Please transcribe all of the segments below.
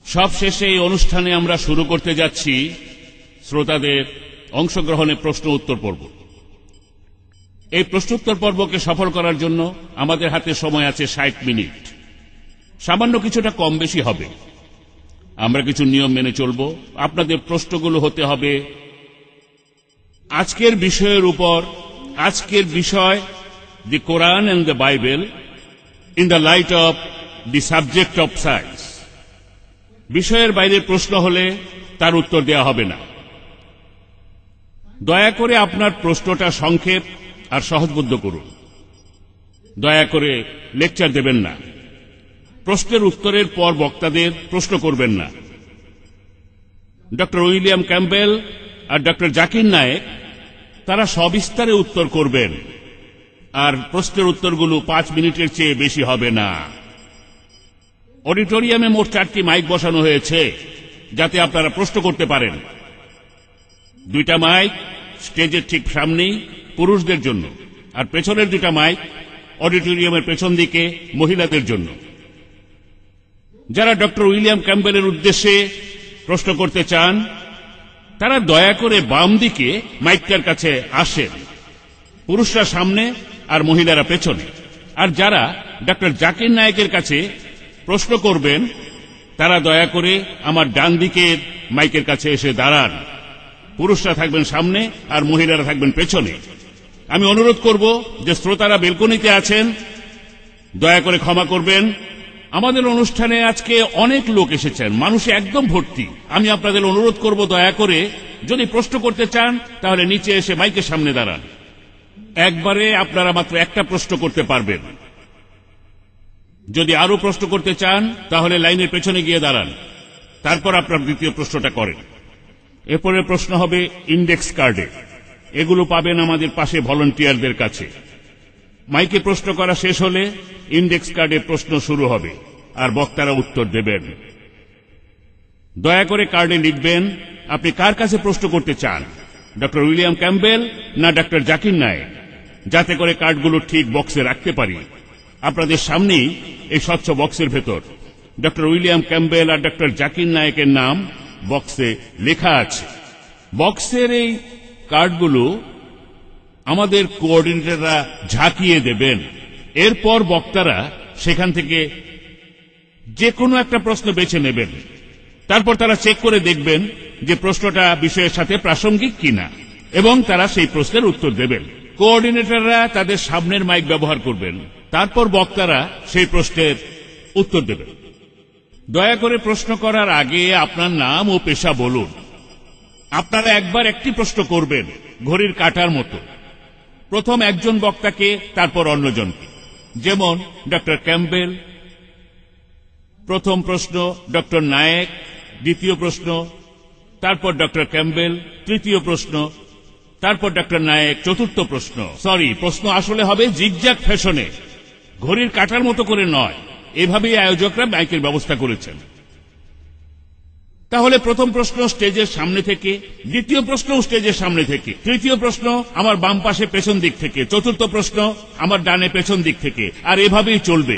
সব শেষে এই অনুষ্ঠানে আমরা শুরু করতে যাচ্ছি শ্রোতাদের অংশগ্রহণে প্রশ্ন উত্তর পর্ব। এই প্রশ্নোত্তর পর্বকে সফল করার জন্য আমাদের হাতে সময় আছে 60 মিনিট। সামান্য কিছুটা কম বেশি হবে। আমরা কিছু নিয়ম মেনে চলব। আপনাদের প্রশ্নগুলো হতে হবে আজকের বিষয়ের উপর। আজকের বিষয় the Quran and the Bible in the light of the subject of science. বিষয়ের বাইরে প্রশ্ন হলে তার উত্তর দেওয়া হবে না। দয়া করে আপনার প্রশ্নটা সংক্ষেপ আর সহজবোধ্য করুন। দয়া করে লেকচার দেবেন না। প্রশ্নের উত্তরের পর বক্তাদের প্রশ্ন করবেন না। ডক্টর উইলিয়াম ক্যাম্পবেল আর ডক্টর জাকির নায়েক তারা সবিস্তারে উত্তর করবেন, আর প্রশ্নের উত্তরগুলো 5 মিনিটের চেয়ে বেশি হবে না। অডিটোরিয়ামে মোট 4টি মাইক বসানো হয়েছে যাতে আপনারা প্রশ্ন করতে পারেন। 2টা মাইক স্টেজের ঠিক সামনেই পুরুষদের জন্য, আর পেছনের 2টা মাইক অডিটোরিয়ামের পেছন দিকে মহিলাদের জন্য। যারা ডক্টর উইলিয়াম ক্যাম্পবেলের উদ্দেশ্যে প্রশ্ন করতে চান তারা দয়া করে বাম দিকে মাইকটার কাছে আসেন। পুরুষরা সামনে আর মহিলারা পেছনে। আর যারা ডক্টর জাকির নায়েকের কাছে প্রশ্ন করবেন তারা দয়া করে আমার ডান দিকের মাইকের কাছে এসে দাঁড়ান। পুরুষরা থাকবেন সামনে আর মহিলারা থাকবেন পেছনে। আমি অনুরোধ করব যে শ্রোতারা বেলকনিতে আছেন দয়া করে ক্ষমা করবেন। আমাদের অনুষ্ঠানে আজকে অনেক লোক এসেছেন, মানুষে একদম ভর্তি। আমি আপনাদের অনুরোধ করব দয়া করে যদি প্রশ্ন করতে চান তাহলে নিচে এসে মাইকের সামনে দাঁড়ান। একবারে আপনারা মাত্র একটা প্রশ্ন করতে পারবেন। যদি আরো প্রশ্ন করতে চান তাহলে লাইনের পেছনে গিয়ে দাঁড়ান, তারপর আপনার দ্বিতীয় প্রশ্নটা করেন। এরপরের প্রশ্ন হবে ইন্ডেক্স কার্ডে। এগুলো পাবেন আমাদের পাশে ভলান্টিয়ারদের কাছে। মাইকে প্রশ্ন করা শেষ হলে ইন্ডেক্স কার্ডে প্রশ্ন শুরু হবে আর বক্তারা উত্তর দেবেন। দয়া করে কার্ডে লিখবেন আপনি কার কাছে প্রশ্ন করতে চান, ডক্টর উইলিয়াম ক্যাম্পবেল না ডক্টর জাকির নায়েক, যাতে করে কার্ডগুলো ঠিক বক্সে রাখতে পারি। আপনাদের সামনেই এই স্বচ্ছ বক্সের ভেতর ডক্টর উইলিয়াম ক্যাম্পবেল আর ডক্টর জাকির নায়েকের নাম বক্সে লেখা আছে। বক্সের এই কার্ডগুলো আমাদের কোঅর্ডিনেটররা ঝাঁকিয়ে দেবেন। এরপর বক্তারা সেখান থেকে যে কোনো একটা প্রশ্ন বেছে নেবেন। তারপর তারা চেক করে দেখবেন যে প্রশ্নটা বিষয়ের সাথে প্রাসঙ্গিক কিনা, এবং তারা সেই প্রশ্নের উত্তর দেবেন। কোঅর্ডিনেটররা তাদের সামনের মাইক ব্যবহার করবেন। তারপর বক্তারা সেই প্রশ্নের উত্তর দেবেন। দয়া করে প্রশ্ন করার আগে আপনার নাম ও পেশা বলুন। আপনারা একবার একটি প্রশ্ন করবেন, ঘড়ির কাঁটার মতো। প্রথম একজন বক্তাকে, তারপর অন্যজনকে। যেমন ডক্টর ক্যাম্পবেল, প্রথম প্রশ্ন ডক্টর নায়েক, দ্বিতীয় প্রশ্ন, তারপর ডক্টর ক্যাম্পবেল, তৃতীয় প্রশ্ন, তারপর ডক্টর নায়েক, চতুর্থ প্রশ্ন। প্রশ্ন আসলে হবে জিগজ্যাগ ফ্যাশনে, ঘড়ির কাঁটার মতো করে নয়। এভাবেই আয়োজকরা মাইকের ব্যবস্থা করেছেন। তাহলে প্রথম প্রশ্ন স্টেজের সামনে থেকে, দ্বিতীয় প্রশ্ন স্টেজের সামনে থেকে, তৃতীয় প্রশ্ন আমার বাম পাশে পেছন দিক থেকে, চতুর্থ প্রশ্ন আমার ডানে পেছন দিক থেকে, আর এভাবেই চলবে।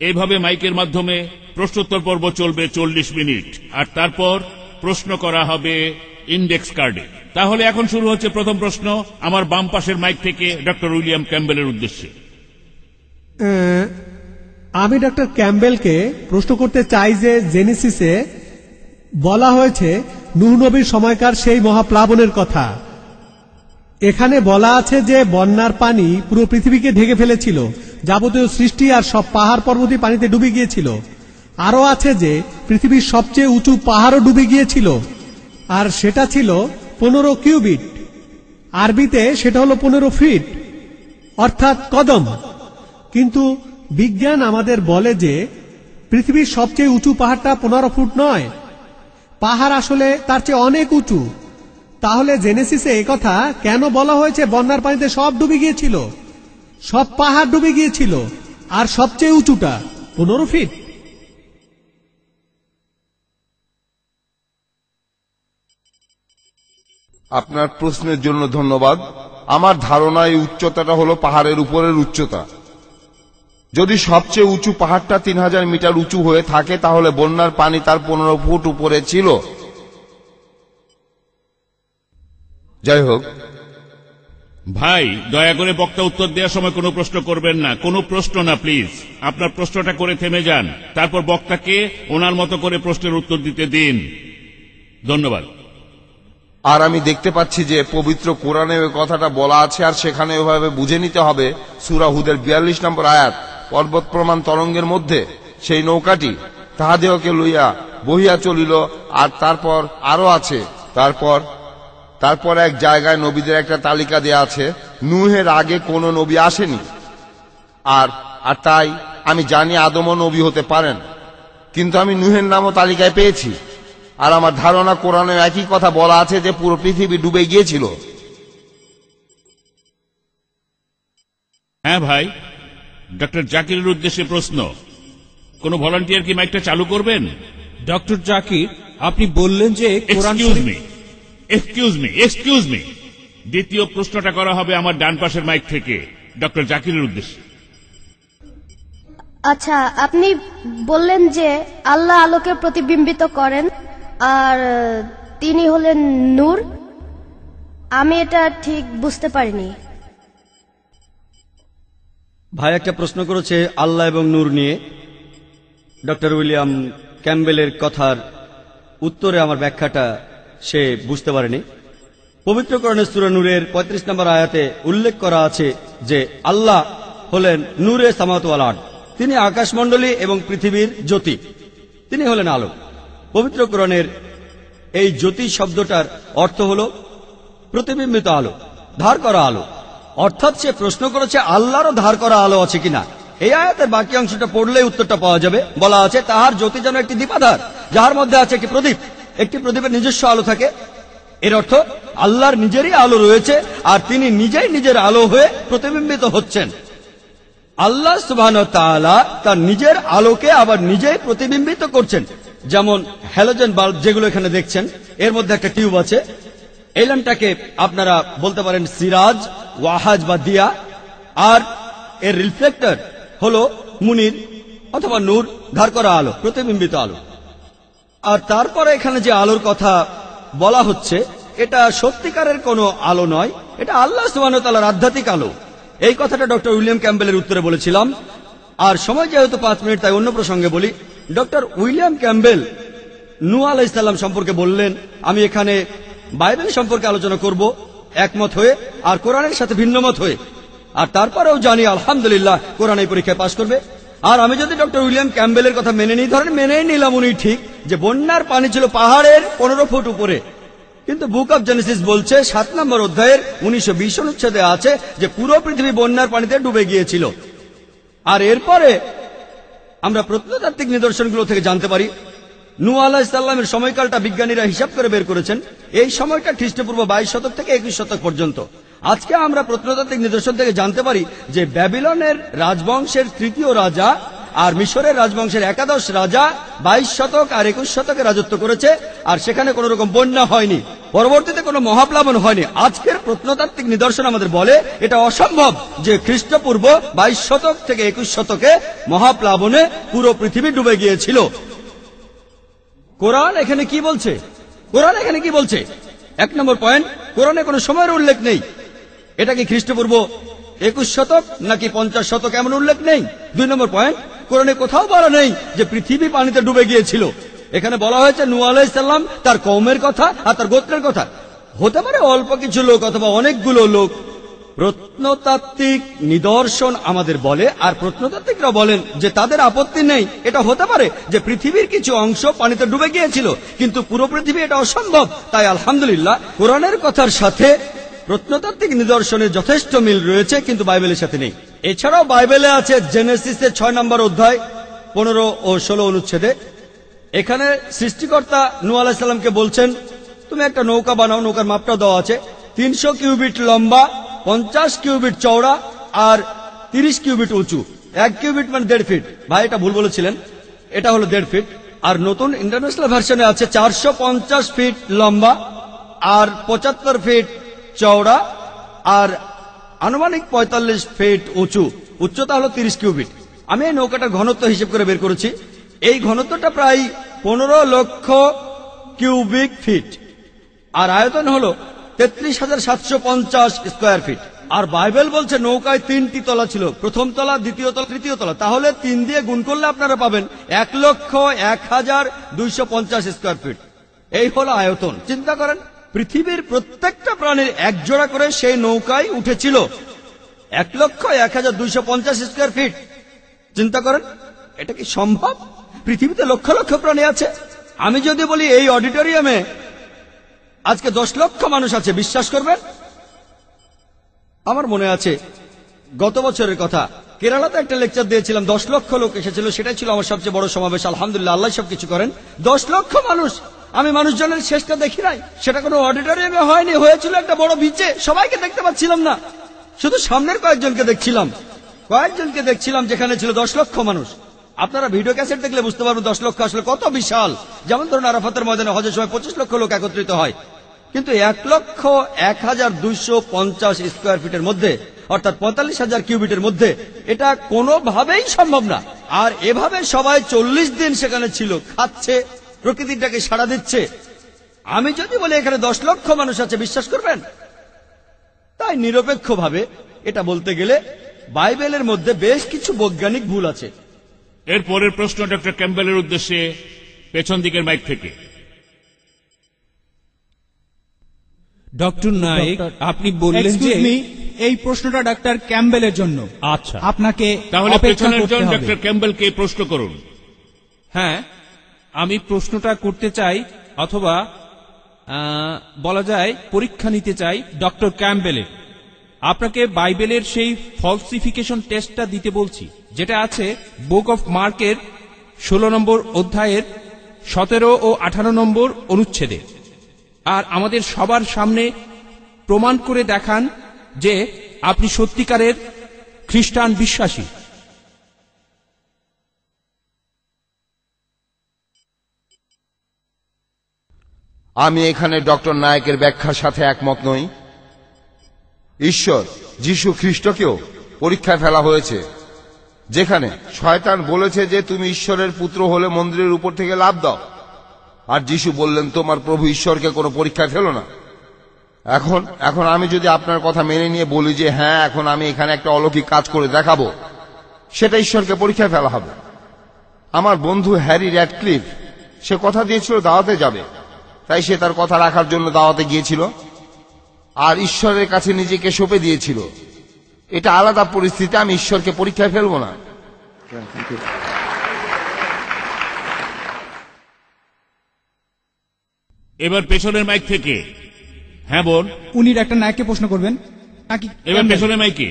এইভাবে মাইকের মাধ্যমে প্রশ্নোত্তর পর্ব চলবে 40 মিনিট, আর তারপর প্রশ্ন করা হবে ইন্ডেক্স কার্ডে। তাহলে এখন শুরু হচ্ছে প্রথম প্রশ্ন আমার বাম পাশের মাইক থেকে ডক্টর উইলিয়াম ক্যাম্পবেলের উদ্দেশ্যে। আমি ডক্টর ক্যাম্পবেলকে প্রশ্ন করতে চাই যে জেনেসিসে বলা হয়েছে নূহ নবীর সময়কার সেই মহাপ্লাবনের কথা। এখানে বলা আছে যে বন্যার পানি পুরো পৃথিবীকে ঢেকে ফেলেছিল, যাবতীয় সৃষ্টি আর সব পাহাড় পর্বতই পানিতে ডুবে গিয়েছিল। আরো আছে যে পৃথিবীর সবচেয়ে উঁচু পাহাড়ও ডুবে গিয়েছিল, আর সেটা ছিল 15 কিউবিট। আরবিতে সেটা হলো 15 ফিট, অর্থাৎ কদম। কিন্তু বিজ্ঞান আমাদের বলে যে পৃথিবীর সবচেয়ে উঁচু পাহাড়টা 15 ফুট নয়, পাহাড় আসলে তার চেয়ে অনেক উঁচু। তাহলে জেনেসিসে একথা কেন বলা হয়েছে বন্যার পানিতে সব ডুবে গিয়েছিল, সব পাহাড় ডুবে গিয়েছিল, আর সবচেয়ে উঁচুটা 15 ফিট? আপনার প্রশ্নের জন্য ধন্যবাদ। আমার ধারণা এই উচ্চতাটা হলো পাহাড়ের উপরের উচ্চতা। যদি সবচেয়ে উঁচু পাহাড়টা 3000 মিটার উঁচু হয়ে থাকে তাহলে বন্যার পানি তার 15 ফুট উপরে ছিল। যাই হোক, ভাই দয়া করে বক্তা উত্তর দেওয়ার সময় কোনো প্রশ্ন করবেন না, কোনো প্রশ্ন না প্লিজ। আপনার প্রশ্নটা করে থেমে যান, তারপর বক্তাকে ওনার মতো করে প্রশ্নের উত্তর দিতে দিন। ধন্যবাদ। আর আমি দেখতে পাচ্ছি যে পবিত্র কোরআনে ওই কথাটা বলা আছে, আর সেখানে ওইভাবে বুঝে নিতে হবে। সূরা হুদের 42 নম্বর আয়াত, পর্বত প্রমাণ তরঙ্গের মধ্যে সেই নৌকাটি তাহাদেহকে লইয়া বহিয়া চলিল। আর তারপর আরো আছে, তারপর এক জায়গায় নবীদের একটা তালিকা দেয়া আছে। নূহের আগে কোনো নবী আসেনি, আর তাই আমি জানি আদমও নবী হতে পারেন, কিন্তু আমি নূহের নামও তালিকায় পেয়েছি। আর আমার ধারণা কোরআনে একই কথা বলা আছে যে পুরো পৃথিবী ডুবে গিয়েছিল। হ্যাঁ ভাই, ডক্টর জাকিরের উদ্দেশ্যে প্রশ্ন। কোন ভলান্টিয়ার কি মাইকটা চালু করবেন? ডক্টর জাকির, আপনি বললেন যে কোরআন এক্সকিউজ মি, দ্বিতীয় প্রশ্নটা করা হবে আমার ডান পাশের মাইক থেকে ডক্টর জাকিরের উদ্দেশ্যে। আচ্ছা, আপনি বললেন যে আল্লাহ আলোকে প্রতিবিম্বিত করেন আর তিনি হলেন নূর। আমি এটা ঠিক বুঝতে পারিনি। ভাই একটা প্রশ্ন করেছে আল্লাহ এবং নূর নিয়ে। ডক্টর উইলিয়াম ক্যাম্বেলের কথার উত্তরে আমার ব্যাখ্যাটা সে বুঝতে পারেনি। পবিত্র কোরআনের সূরা নূরের 35 নম্বর আয়াতে উল্লেখ করা আছে যে আল্লাহ হলেন নূরে সামাওয়াত ওয়াল আরদ, তিনি আকাশমণ্ডলী এবং পৃথিবীর জ্যোতি, তিনি হলেন আলো। পবিত্র কোরআনের এই জ্যোতি শব্দটার অর্থ হল প্রতিবিম্বিত আলো, ধার করা আলো। অর্থাৎ সে প্রশ্ন করেছে আল্লাহরও ধার করা আলো আছে কিনা। এই আয়াতের বাকি অংশটা পড়লে উত্তরটা পাওয়া যাবে। বলা আছে তাহার জ্যোতি যেন একটি দীপাধার, যাহার মধ্যে আছে একটি প্রদীপ, একটি প্রদীপের নিজস্ব আলো থাকে। এর অর্থ আল্লাহর নিজেরই আলো রয়েছে, আর তিনি নিজেই নিজের আলো হয়ে প্রতিবিম্বিত হচ্ছেন। আল্লাহ সুবহানাহু ওয়া তাআলা তার নিজের আলোকে আবার নিজেই প্রতিবিম্বিত করছেন। যেমন হ্যালোজেন বাল্ব যেগুলো এখানে দেখছেন, এর মধ্যে একটা টিউব আছে। এই ল্যাম্পটাকে আপনারা বলতে পারেন সিরাজ, ওয়াহাজ বা দিয়া, আর এর রিফ্লেক্টর হলো মুনির অথবা নূর, ধার করা আলো, প্রতিবিম্বিত আলো। আর তারপরে এখানে যে আলোর কথা বলা হচ্ছে এটা সত্যিকারের কোনো আলো নয়, এটা আল্লাহ সুবহানাহু ওয়া তাআলার আধ্যাত্মিক আলো। এই কথাটা ডক্টর উইলিয়াম ক্যাম্বেলের উত্তরে বলেছিলাম। আর সময় যেহেতু 5 মিনিট, তাই অন্য প্রসঙ্গে বলি। ডক্টর উইলিয়াম ক্যাম্বেল নূহ আলাইহিস সালাম সম্পর্কে বললেন, আমি এখানে বাইবেল সম্পর্কে আলোচনা করব একমত হয়ে আর কোরআনের সাথে ভিন্নমত হয়ে। আর তারপরেও জানি আলহামদুলিল্লাহ কোরআন এই পরীক্ষায় পাশ করবে। আর আমি যদি ডক্টর উইলিয়াম ক্যাম্বেলের কথা মেনে নিই, ধরেন মেনেই নিলাম উনি ঠিক যে বন্যার পানি ছিল পাহাড়ের 15 ফুট উপরে, কিন্তু বুক অব জেনেসিস বলছে 7 নম্বর অধ্যায়ের 1920 অনুচ্ছেদে আছে যে পুরো পৃথিবী বন্যার পানিতে ডুবে গিয়েছিল। আর এরপরে আমরা প্রত্নতাত্ত্বিক নিদর্শনগুলো থেকে জানতে পারি নূহ আলাইহিস সালামের সময়কালটা বিজ্ঞানীরা হিসাব করে বের করেছেন। এই সময়টা খ্রিস্টপূর্ব 22 শতক থেকে 21 শতক পর্যন্ত। আজকে আমরা প্রত্নতাত্ত্বিক নিদর্শন থেকে জানতে পারি যে ব্যাবিলনের রাজবংশের 3য় রাজা আর মিশরের রাজবংশের 11 রাজা 22 শতক আর 21 শতকে রাজত্ব করেছে, আর সেখানে কোনো রকম বন্যা হয়নি, পরবর্তীতে কোনো মহাপ্লাবন হয়নি। আজকের প্রত্নতাত্ত্বিক নিদর্শন আমাদের বলে এটা অসম্ভব যে খ্রিস্টপূর্ব 22 শতক থেকে 21 শতকে মহাপ্লাবনে পুরো পৃথিবী ডুবে গিয়েছিল। কোরআন এখানে কি বলছে? কোরআন এখানে কি বলছে? 1 নম্বর পয়েন্ট, কোরআনে কোনো সময়ের উল্লেখ নেই। এটা কি খ্রিস্টপূর্ব 21 শতক নাকি 50 শতক এমন উল্লেখ নেই। 2 নম্বর পয়েন্ট, কোরআনে কোথাও বলা নেই যে পৃথিবী পানিতে ডুবে গিয়েছিল। এখানে বলা হয়েছে নূহ আলাইহিস সালাম, তার কওমের কথা আর তার গোত্রের কথা। হতে পারে অল্প কিছু লোক অথবা অনেকগুলো লোক। প্রত্নতাত্ত্বিক নিদর্শন আমাদের বলে, আর প্রত্নতাত্ত্বিকরা বলেন যে তাদের আপত্তি নেই, এটা হতে পারে যে পৃথিবীর কিছু অংশ পানিতে ডুবে গিয়েছিল, কিন্তু পুরো পৃথিবী এটা অসম্ভব। তাই আলহামদুলিল্লাহ কোরআনের কথার সাথে প্রত্নতাত্ত্বিক নিদর্শনের যথেষ্ট মিল রয়েছে, কিন্তু বাইবেলের সাথে নেই। এছাড়াও বাইবেলে আছে জেনেসিসের 6 নম্বর অধ্যায় 15 ও 16 অনুচ্ছেদে। এখানে সৃষ্টিকর্তা নূহ আলাইহিস সালামকে বলছেন তুমি একটা নৌকা বানাও। নৌকার মাপটা দেওয়া আছে, 300 কিউবিট লম্বা, 50 কিউবিট চওড়া আর 30 কিউবিট উঁচু। 1 কিউবিট মানে 1.5 ফিট। ভাই এটা ভুল বলেছিলেন, এটা হলো 1.5 ফিট। আর নতুন ইন্টারন্যাশনাল ভার্সনে আছে 450 ফিট লম্বা আর 75 ফিট চওড়া আর আনুমানিক 45 ফিট উঁচু। উচ্চতা হলো 30 কিউবিট। আমি এই নৌকাটার ঘনত্ব হিসেব করে বের করেছি। এই ঘনত্বটা প্রায় 15 লক্ষ কিউবিক ফিট, আর আয়তন হলো 33,750 স্কয়ার ফিট। আর বাইবেল বলছে নৌকায় 3টি তলা ছিল, প্রথম তলা, দ্বিতীয় তলা, তৃতীয় তলা। তাহলে 3 দিয়ে গুণ করলে আপনারা পাবেন 1,01,250 স্কয়ার ফিট। এই হলো আয়তন। চিন্তা করেন, পৃথিবীর প্রত্যেকটা প্রাণীর এক জোড়া করে সেই নৌকায় উঠেছিল। 1,01,250 স্কয়ার ফিট। চিন্তা করেন, এটা কি সম্ভব? পৃথিবীতে লক্ষ লক্ষ প্রাণী আছে। আমি যদি বলি এই অডিটোরিয়ামে আজকে 10 লক্ষ মানুষ আছে, বিশ্বাস করবেন? আমার মনে আছে গত বছরের কথা, কেরালাতে একটা লেকচার দিয়েছিলাম, 10 লক্ষ লোক এসেছিল। সেটাই ছিল আমার সবচেয়ে বড় সমাবেশ। আলহামদুলিল্লাহ, আল্লাহ সবকিছু করেন। 10 লক্ষ মানুষ। আমি মানুষজনের শেষটা দেখি নাই। সেটা কোনো অডিটোরিয়ামে হয়নি, হয়েছিল একটা বড় বিচে। সবাইকে দেখতে পাচ্ছিলাম না, শুধু সামনের কয়েকজনকে দেখছিলাম, যেখানে ছিল 10 লক্ষ মানুষ। আপনারা ভিডিও ক্যাসেট দেখলে বুঝতে পারবেন 10 লক্ষ আসলে কত বিশাল। যেমন ধরুন আরাফাতের ময়দানে হজের সময় 25 লক্ষ লোক একত্রিত হয়, কিন্তু 1,01,250 স্কয়ার ফিটের মধ্যে, অর্থাৎ 45,000 কিউবিটের মধ্যে এটা কোনোভাবেই সম্ভব না। আর এভাবে সবাই 40 দিন সেখানে ছিল, খাচ্ছে, প্রকৃতিটাকে সাড়া দিচ্ছে। আমি যদি বলি এখানে 10 লক্ষ মানুষ আছে, বিশ্বাস করবেন? তাই নিরপেক্ষভাবে এটা বলতে গেলে বাইবেলের মধ্যে বেশ কিছু বৈজ্ঞানিক ভুল আছে। এর পরের প্রশ্ন ডক্টর ক্যাম্বেলের উদ্দেশ্যে পেছন দিকের মাইক থেকে। ডক্টর নায়েক, আপনি বললেন যে এই প্রশ্নটা ডাক্তার ক্যাম্বেলের জন্য। আচ্ছা, আপনাকে তাহলে অপেক্ষা পেছনের করতে জন হবে। ডক্টর ক্যাম্বেলকে প্রশ্ন করুন। হ্যাঁ, আমি প্রশ্নটা করতে চাই, অথবা বলা যায় পরীক্ষা নিতে চাই ডক্টর ক্যাম্বেলের। আপনাকে বাইবেলের সেই ফলসিফিকেশন টেস্টটা দিতে বলছি, যেটা আছে বুক অফ মার্কের 16 নম্বর অধ্যায়ের 17 ও 18 নম্বর অনুচ্ছেদে। আর আমাদের সবার সামনে প্রমাণ করে দেখান যে আপনি সত্যিকারের খ্রিস্টান বিশ্বাসী। আমি এখানে ডক্টর নায়েকের ব্যাখ্যার সাথে একমত নই। ঈশ্বর যীশু খ্রিস্টকেও পরীক্ষায় ফেলা হয়েছে, যেখানে শয়তান বলেছে যে তুমি ঈশ্বরের পুত্র হলে মন্দিরের উপর থেকে লাফ দাও, আর যীশু বললেন তোমার প্রভু ঈশ্বরকে কোনো পরীক্ষায় ফেলো না। এখন আমি যদি আপনার কথা মেনে নিয়ে বলি যে হ্যাঁ, এখন আমি এখানে একটা অলৌকিক কাজ করে দেখাবো, সেটা ঈশ্বরকে পরীক্ষায় ফেলা হবে। আমার বন্ধু হ্যারি র্যাডক্লিফ, সে কথা দিয়েছিল দাওয়াতে যাবে, তাই সে তার কথা রাখার জন্য দাওয়াতে গিয়েছিল আর ঈশ্বরের কাছে নিজেকে সঁপে দিয়েছিল। এটা আলাদা পরিস্থিতি, আমি ঈশ্বরকে পরীক্ষায় ফেলবো না। এবার পেছনের মাইক থেকে। হ্যাঁ বোন, উনি ডাক্তার নায়েককে প্রশ্ন করবেন নাকি এবার ক্যাম্বেল? পেছনের মাইকে।